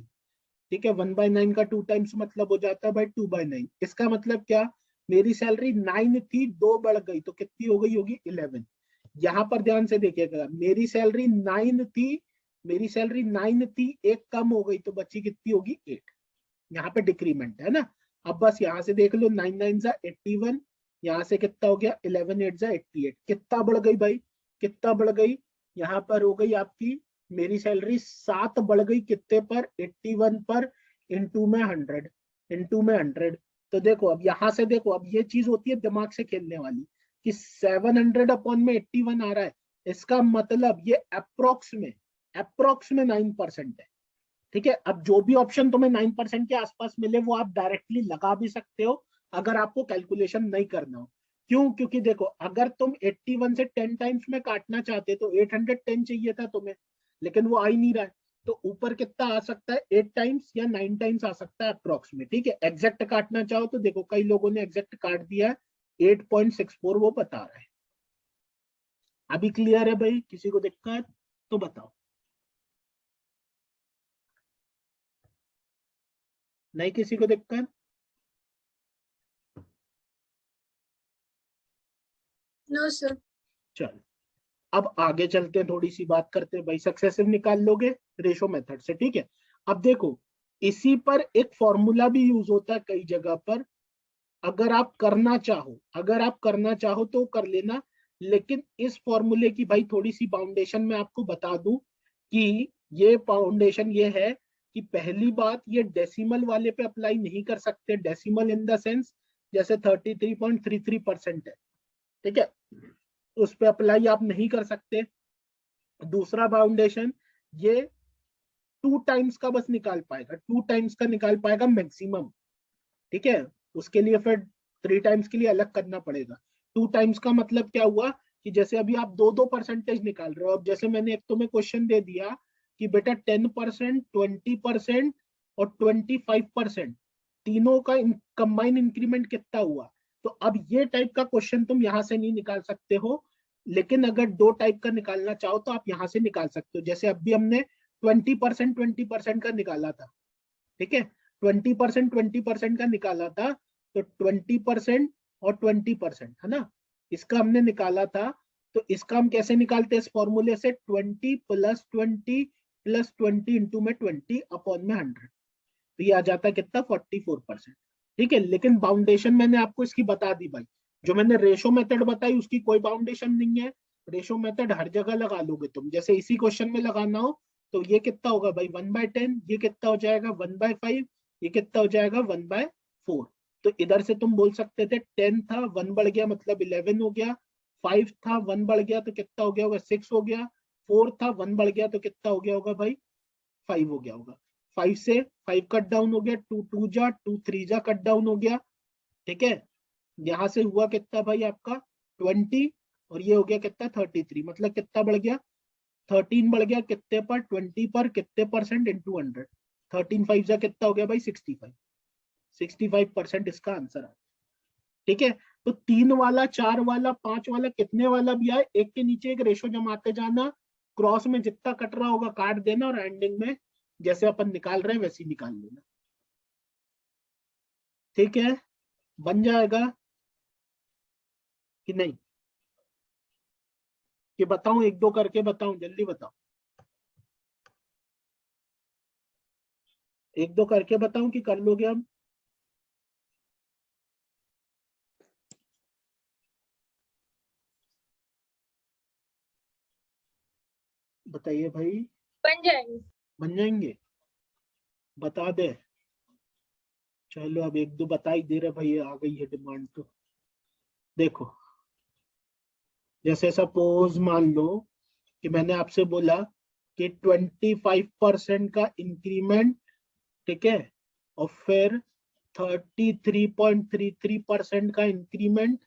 [SPEAKER 1] ठीक है, 1/9 का 2 टाइम्स मतलब हो जाता है भाई 2/9। इसका मतलब क्या, मेरी सैलरी 9 थी, 2 बढ़ गई तो कितनी हो गई होगी, 11। यहाँ पर ध्यान से देखिएगा, मेरी सैलरी 9 थी, मेरी सैलरी 9 थी, 1 कम हो गई तो बची कितनी होगी, 8। यहाँ पे डिक्रीमेंट है ना। अब बस यहाँ से देख लो, 9 9 जा 81, यहाँ से कितना हो गया, 11 8 जा 88। कितना बढ़ गई भाई, कितना बढ़ गई, यहाँ पर हो गई आपकी मेरी सैलरी 7 बढ़ गई कितने पर, 81 पर, इंटू में 100, इंटू में 100। तो देखो अब यहाँ से देखो, अब ये चीज होती है दिमाग से खेलने वाली कि 700 अपॉन में 81 आ रहा है, इसका मतलब ये अप्रोक्स में 9% है। ठीक है, अब जो भी ऑप्शन तुम्हें 9% के आसपास मिले वो आप डायरेक्टली लगा भी सकते हो अगर आपको कैलकुलेशन नहीं करना हो। क्यों, क्योंकि देखो अगर तुम 81 से 10 टाइम्स में काटना चाहते तो 810 चाहिए था तुम्हें, लेकिन वो आ ही नहीं रहा है। तो ऊपर कितना आ सकता है, 8 टाइम्स या 9 टाइम्स आ सकता है अप्रोक्स में। ठीक है, एग्जैक्ट काटना चाहो तो देखो कई लोगों ने एग्जैक्ट काट दिया है, 8.64 वो बता रहा है। अभी क्लियर है भाई, किसी को दिक्कत तो बताओ, नहीं किसी को दिक्कत।
[SPEAKER 4] No sir.
[SPEAKER 1] चलो अब आगे चलते हैं, थोड़ी सी बात करते हैं भाई, सक्सेसिव निकाल लोगे रेशो मेथड से। ठीक है, अब देखो इसी पर एक फॉर्मूला भी यूज होता है कई जगह पर। अगर आप करना चाहो, अगर आप करना चाहो तो कर लेना, लेकिन इस फॉर्मूले की भाई थोड़ी सी बाउंडेशन में आपको बता दूं कि ये बाउंडेशन ये है कि पहली बात ये डेसिमल वाले पे अप्लाई नहीं कर सकते, डेसिमल इन द सेंस जैसे 33.33% है। ठीक है, उस पे अप्लाई आप नहीं कर सकते। दूसरा बाउंडेशन ये 2 टाइम्स का बस निकाल पाएगा, 2 टाइम्स का निकाल पाएगा मैक्सिमम। ठीक है, उसके लिए फिर 3 टाइम्स के लिए अलग करना पड़ेगा। 2 टाइम्स का मतलब क्या हुआ कि जैसे अभी आप 2-2% निकाल रहे हो, अब जैसे मैंने एक तुम्हें क्वेश्चन दे दिया कि बेटा 10%, 20% और 25% तीनों का कंबाइन इंक्रीमेंट कितना हुआ। तो अब ये टाइप का क्वेश्चन तुम यहाँ से नहीं निकाल सकते हो, लेकिन अगर 2 टाइप का निकालना चाहो तो आप यहाँ से निकाल सकते हो। जैसे अभी हमने 20% का निकाला था। ठीक है, 20% का निकाला था, तो 20% और 20% है ना, इसका हमने निकाला था। तो इसका हम कैसे निकालते हैं, इस फॉर्मूले से 20 + 20 + 20 इंटू में 20 अपॉन में 100, तो ये आ जाता है कितना, 44%। ठीक है, लेकिन बाउंडेशन मैंने आपको इसकी बता दी भाई, जो मैंने रेशो मेथड बताई उसकी कोई बाउंडेशन नहीं है। रेशो मेथड हर जगह लगा लोगे तुम, जैसे इसी क्वेश्चन में लगाना हो तो ये कितना होगा भाई 1/10, ये कितना हो जाएगा 1/5, ये कितना हो जाएगा 1/4। तो इधर से तुम बोल सकते थे 10 था 1 बढ़ गया मतलब 11 हो गया, 5 था 1 बढ़ गया तो कितना हो गया होगा 6 हो गया, 4 था 1 बढ़ गया तो कितना हो गया होगा भाई 5 हो गया होगा। 5 से 5 कट डाउन हो गया, 2 2 जा 2 3 जा कट डाउन हो गया, ठीक है। यहाँ से हुआ कितना भाई आपका 20 और ये हो गया कितना 33, मतलब कितना बढ़ गया 13 बढ़ गया कितने पर 20 पर कितने परसेंट इंटू 100, 13 5 जा कितना हो गया भाई 65% इसका आंसर है, ठीक है। तो 3 वाला 4 वाला 5 वाला कितने वाला भी आए एक के नीचे एक रेशो जमाते जाना, क्रॉस में जितना कट रहा होगा काट देना और एंडिंग में जैसे अपन निकाल रहे हैं वैसे ही निकाल लेना, ठीक है। बन जाएगा कि नहीं, कि बताऊं एक दो करके बताऊं, जल्दी बताओ, एक दो करके बताऊं कि कर लोगे हम? बताइए भाई।
[SPEAKER 4] बन जाएंगे।
[SPEAKER 1] बन जाएंगे, बता दे। चलो अब एक दो बता ही दे रहे भाई, आ गई है डिमांड तो। देखो जैसे सपोज मान लो कि मैंने आपसे बोला कि 25% का इंक्रीमेंट, ठीक है, और फिर 33.33% का इंक्रीमेंट,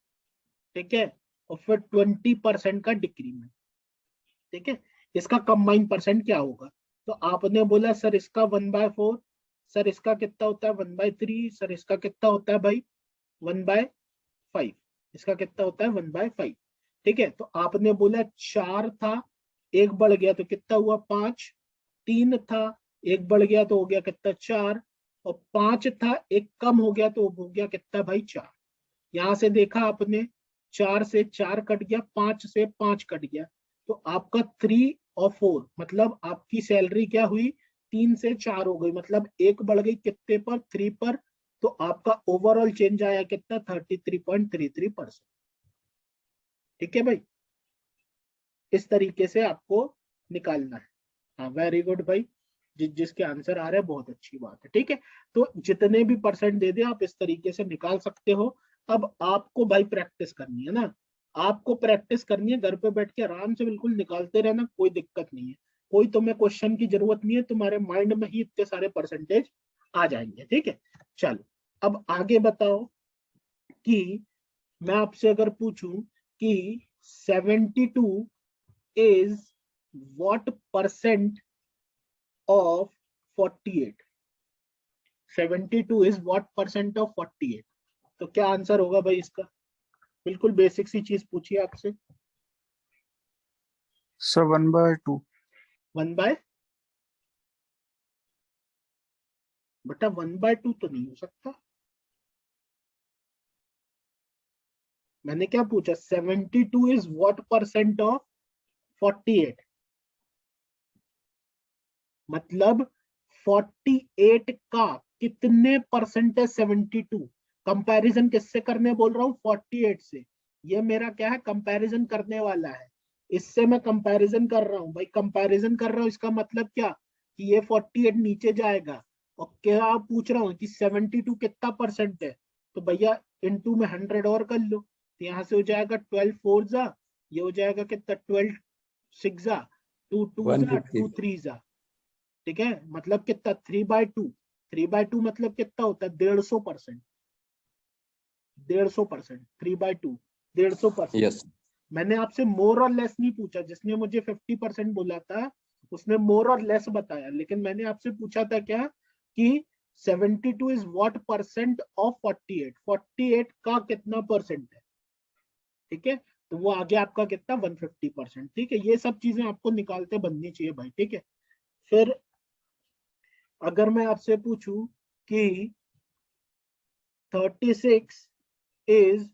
[SPEAKER 1] ठीक है, और फिर 20% का डिक्रीमेंट, ठीक है, इसका कंबाइन परसेंट क्या होगा? तो आपने बोला सर इसका 1/4, सर इसका कितना होता है 1/3, सर इसका कितना होता है भाई 1/5, इसका कितना होता है 1/5, ठीक है। तो आपने बोला 4 था 1 बढ़ गया तो कितना हुआ 5, 3 था 1 बढ़ गया तो हो गया कितना 4, और 5 था 1 कम हो गया तो हो गया कितना भाई 4। यहां से देखा आपने 4 से 4 कट गया, 5 से 5 कट गया, तो आपका 3 और 4 मतलब आपकी सैलरी क्या हुई 3 से 4 हो गई, मतलब 1 बढ़ गई कितने पर 3 पर, तो आपका ओवरऑल चेंज आया कितना 33.33%, ठीक है भाई। इस तरीके से आपको निकालना है। हाँ वेरी गुड भाई, जिसके आंसर आ रहे हैं बहुत अच्छी बात है, ठीक है। तो जितने भी परसेंट दे दे आप इस तरीके से निकाल सकते हो। अब आपको भाई प्रैक्टिस करनी है ना, आपको प्रैक्टिस करनी है, घर पे बैठ के आराम से बिल्कुल निकालते रहना, कोई दिक्कत नहीं है, कोई तुम्हें क्वेश्चन की जरूरत नहीं है, तुम्हारे माइंड में ही इतने सारे परसेंटेज आ जाएंगे, ठीक है। चलो अब आगे बताओ कि मैं आपसे अगर पूछूं कि 72 is what percent of 48? 72 is what percent of 48? तो क्या आंसर होगा भाई इसका? बिल्कुल बेसिक सी चीज पूछिए आपसे।
[SPEAKER 7] सर 1/2।
[SPEAKER 1] 1/, बेटा 1/2 तो नहीं हो सकता। मैंने क्या पूछा 72 is what percent of 48? मतलब 48 का कितने परसेंट है 72? कंपैरिजन किससे करने बोल रहा हूँ 48 से, ये मेरा क्या है कंपैरिजन करने वाला है, इससे मैं कंपैरिजन कर रहा हूँ भाई, कंपैरिजन कर रहा हूँ, इसका मतलब क्या कि ये 48 नीचे जाएगा, और क्या पूछ रहा हूँ कि 72 कितना परसेंट है, तो भैया इनटू में 100 और कर लो, तो यहाँ से हो जाएगा 12 4 जा, ये हो जाएगा कितना 12 6 जा, 2 2 जा 2 3 जा, ठीक है, मतलब कितना 3/2, 3/2 मतलब कितना होता है 150%, 150%, 3/2 150%।
[SPEAKER 8] यस
[SPEAKER 1] मैंने आपसे मोर और लेस नहीं पूछा, जिसने मुझे 50% बोला था उसने मोर और लेस बताया, लेकिन मैंने आपसे पूछा था क्या कि 72 इज व्हाट परसेंट ऑफ 48, 48 का कितना परसेंट है, ठीक है, तो वो आगे आपका कितना 150%, ठीक है। ये सब चीजें आपको निकालते बननी चाहिए भाई, ठीक है। फिर अगर मैं आपसे पूछूं कि 36 is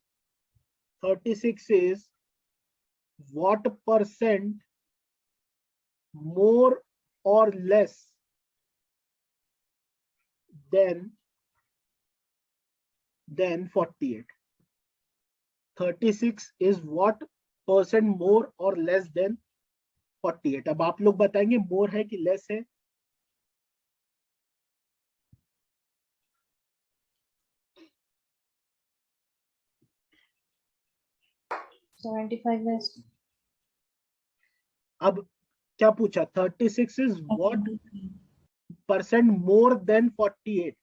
[SPEAKER 1] what percent more or less than 48? 36 is what percent more or less than 48। अब आप लोग बताएंगे मोर है कि लेस है? अब क्या पूछा? 36 is what percent more than 48?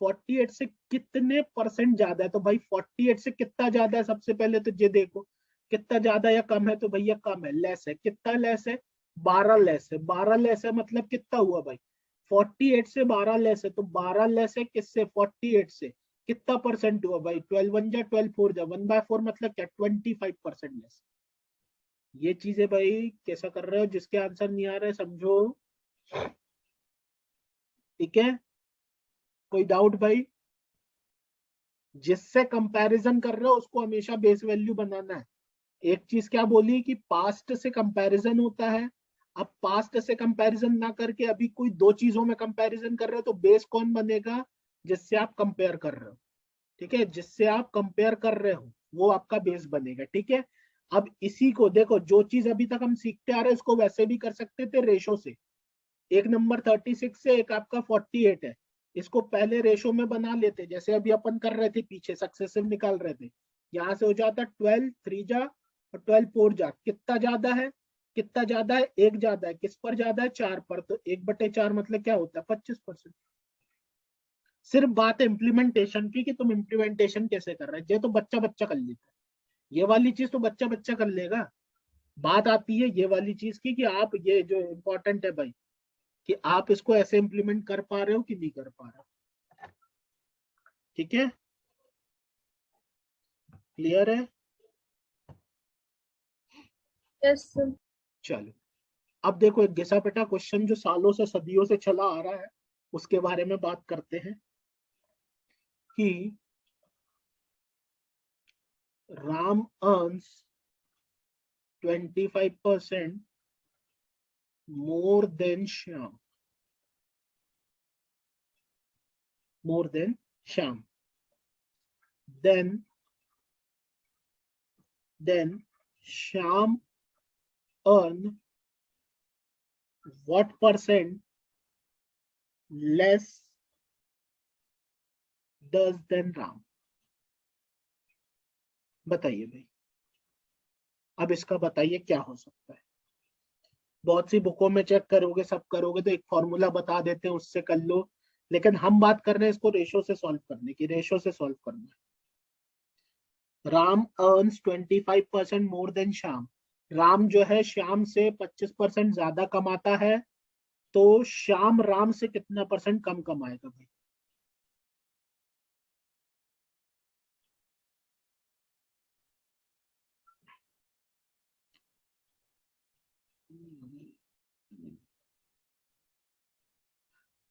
[SPEAKER 1] 48 से कितने परसेंट ज्यादा है? तो भाई 48 से कितना ज्यादा है? सबसे पहले तो ये देखो कितना ज्यादा या कम है। तो भैया कम है, लेस है। कितना लेस है? 12 लेस है। 12 लेस है मतलब कितना हुआ भाई? 48 से 12 लेस है, तो 12 लेस है किससे? 48 से। कितना परसेंट हुआ भाई? 12 1 जा 12 4 जा 1/4 मतलब क्या? 25% लेस। ये चीजें भाई कैसा कर रहे हो? जिसके आंसर नहीं आ रहे समझो, ठीक है? कोई डाउट भाई? जिससे कंपैरिजन कर रहे हो उसको हमेशा बेस वैल्यू बनाना है। एक चीज क्या बोली कि पास्ट से कंपैरिजन होता है। अब पास्ट से कंपैरिजन ना करके अभी कोई दो चीजों में कंपैरिजन कर रहे हो, तो बेस कौन बनेगा? जिससे आप कंपेयर कर रहे हो, ठीक है? जिससे आप कंपेयर कर रहे हो वो आपका बेस बनेगा, ठीक है? अब इसी को देखो, जो चीज अभी तक हम सीखते आ रहे हैं उसको वैसे भी कर सकते थे रेशो से। एक नंबर 36 से, एक आपका 48 है। इसको पहले रेशो में बना लेते, जैसे अभी अपन कर रहे थे, पीछे सक्सेसिव निकाल रहे थे। यहाँ से हो जाता 12 3 जा और 12 4 जा। कितना ज्यादा है? कितना ज्यादा है? एक ज्यादा है। किस पर ज्यादा है? 4 पर। तो 1/4 मतलब क्या होता है? 25%। सिर्फ बात है इम्प्लीमेंटेशन की कि तुम इम्प्लीमेंटेशन कैसे कर रहे हो। ये तो बच्चा बच्चा कर लेता है, ये वाली चीज तो बच्चा बच्चा कर लेगा। बात आती है ये वाली चीज की कि आप, ये जो इम्पोर्टेंट है भाई, कि आप इसको ऐसे इम्प्लीमेंट कर पा रहे हो कि नहीं कर पा रहे हो, ठीक है? क्लियर है?
[SPEAKER 4] Yes, sir.
[SPEAKER 1] चलो, अब देखो एक घिसा पिटा क्वेश्चन जो सालों से सदियों से चला आ रहा है उसके बारे में बात करते हैं कि Ram earns 25% more than Shyam. More than Shyam. Then Shyam earn what percent less does than Ram? बताइए भाई, अब इसका बताइए क्या हो सकता है। बहुत सी बुकों में चेक करोगे, सब करोगे तो एक फॉर्मूला बता देते हैं, उससे कर लो। लेकिन हम बात कर रहे हैं इसको रेशो से सॉल्व करने की। रेशो से सॉल्व करना है। Ram earns 25% more than Shyam. Ram जो है श्याम से 25% ज्यादा कमाता है, तो श्याम राम से कितना परसेंट कम कमाएगा भाई?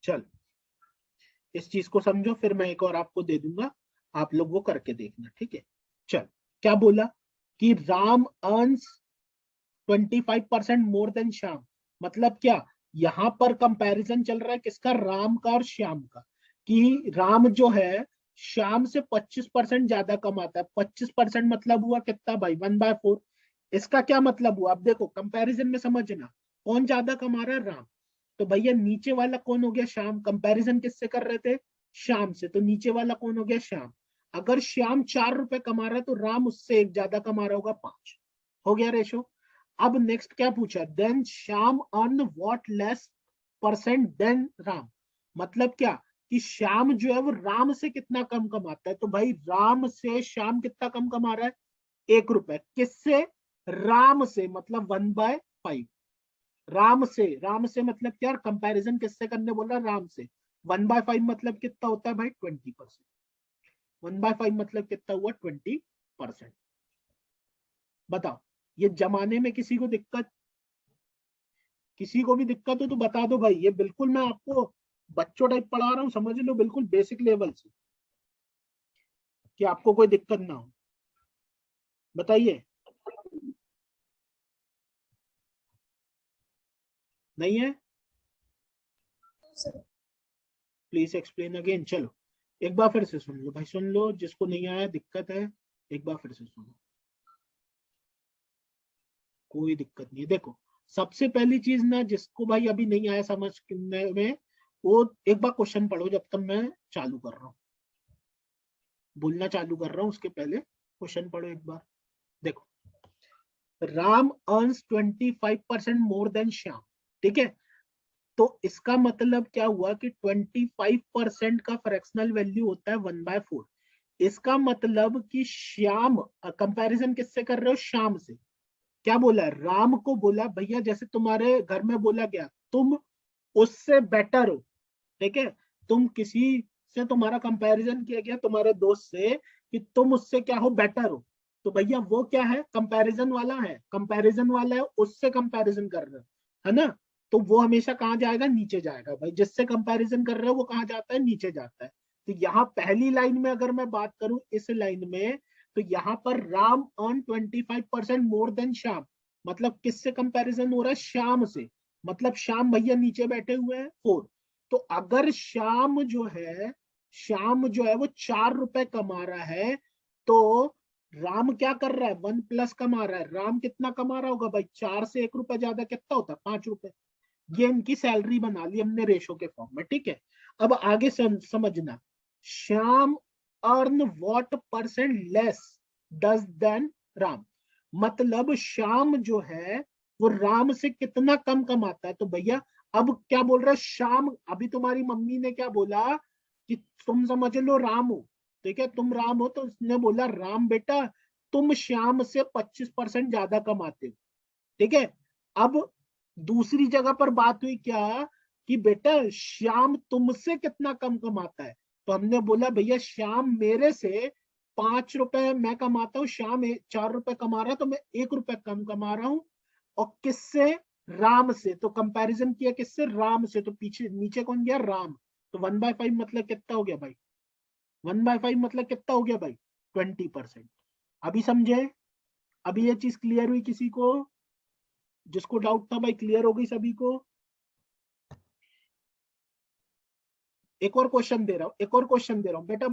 [SPEAKER 1] चल, इस चीज को समझो, फिर मैं एक और आपको दे दूंगा, आप लोग वो करके देखना, ठीक है? चल, क्या बोला कि Ram earns 25% more than Shyam. मतलब क्या? यहां पर कंपैरिजन चल रहा है किसका? राम का और श्याम का। कि राम जो है श्याम से 25% ज्यादा कमाता है। 25% मतलब हुआ कितना भाई? 1/4। इसका क्या मतलब हुआ? अब देखो कंपैरिजन में समझना, कौन ज्यादा कमा रहा है? राम। तो भैया नीचे वाला कौन हो गया? श्याम। कंपैरिजन किससे कर रहे थे? श्याम से। तो नीचे वाला कौन हो गया? श्याम। अगर श्याम 4 रुपए कमा रहा है तो राम उससे एक ज्यादा कमा रहा होगा, 5। हो गया रेशो। अब नेक्स्ट क्या पूछा? Then Shyam earn what less percent than Ram. मतलब क्या कि श्याम जो है वो राम से कितना कम कमाता है? तो भाई राम से श्याम कितना कम कमा रहा है? 1 रुपए। किससे? राम से। मतलब 1/5। राम से। राम से मतलब क्या? कंपैरिजन किससे करने बोल रहा? राम से। 1/5 मतलब कितना होता है भाई? 20%। 1/5 मतलब कितना हुआ? 20%। बताओ, ये जमाने में किसी को दिक्कत? किसी को भी दिक्कत हो तो बता दो भाई। ये बिल्कुल मैं आपको बच्चों टाइप पढ़ा रहा हूँ, समझ लो, बिल्कुल बेसिक लेवल से, कि आपको कोई दिक्कत ना हो। बताइए। नहीं है? Please explain again. चलो एक बार फिर से सुन लो भाई, सुन लो, जिसको नहीं आया दिक्कत है एक बार फिर से सुनो, कोई दिक्कत नहीं है। देखो सबसे पहली चीज ना, जिसको भाई अभी नहीं आया समझने में, वो एक बार क्वेश्चन पढ़ो जब तक मैं चालू कर रहा हूँ, बोलना चालू कर रहा हूँ उसके पहले क्वेश्चन पढ़ो एक बार। देखो, Ram earns 25% more than Shyam, ठीक है। तो इसका मतलब क्या हुआ कि 25% का फ्रैक्शनल वैल्यू होता है 1/4। इसका मतलब कि श्याम, कंपैरिजन किससे कर रहे हो? श्याम से। क्या बोला? राम को बोला भैया, जैसे तुम्हारे घर में बोला गया तुम उससे बेटर हो, ठीक है। तुम किसी से, तुम्हारा कंपैरिजन किया गया तुम्हारे दोस्त से कि तुम उससे क्या हो? बेटर हो। तो भैया वो क्या है? कंपैरिजन वाला है, कंपैरिजन वाला है, उससे कंपैरिजन कर रहे हो, है ना। तो वो हमेशा कहाँ जाएगा? नीचे जाएगा भाई। जिससे कंपैरिजन कर रहे हो वो कहाँ जाता है? नीचे जाता है। तो यहाँ पहली लाइन में अगर मैं बात करूं, इस लाइन में, तो यहाँ पर Ram earn 25% more than Shyam, मतलब किससे कंपैरिजन हो रहा है? श्याम से। मतलब श्याम भैया नीचे बैठे हुए हैं 4। तो अगर श्याम जो है, श्याम जो है वो 4 रुपए कमा रहा है, तो राम क्या कर रहा है? 1 प्लस कमा रहा है। राम कितना कमा रहा होगा भाई? 4 से 1 रुपए ज्यादा कितना होता है? 5 रुपए। ये इनकी सैलरी बना ली हमने रेशो के फॉर्म में, ठीक है। अब आगे समझना, Shyam earn what percent less does than Ram, मतलब श्याम जो है वो राम से कितना कम कमाता है। तो भैया अब क्या बोल रहा है? श्याम, अभी तुम्हारी मम्मी ने क्या बोला कि तुम समझ लो राम हो, ठीक है, तुम राम हो, तो उसने बोला राम बेटा तुम श्याम से 25% ज्यादा कमाते हो, ठीक है। अब दूसरी जगह पर बात हुई क्या कि बेटा श्याम तुमसे कितना कम कमाता है। तो हमने बोला भैया श्याम मेरे से 5 रुपए मैं कमाता हूँ, श्याम 4 रुपए कमा रहा है, तो मैं 1 रुपए कम कमा रहा हूँ। और किससे? राम से। तो कंपैरिजन किया किससे? राम से। तो पीछे नीचे कौन गया? राम। तो 1/5 मतलब कितना हो गया भाई? 1/5 मतलब कितना हो गया भाई? 20%। अभी समझे? अभी ये चीज क्लियर हुई किसी को? जिसको डाउट था भाई क्लियर हो गई सभी को? एक और क्वेश्चन दे रहा हूं, एक और क्वेश्चन दे रहा हूं बेटा।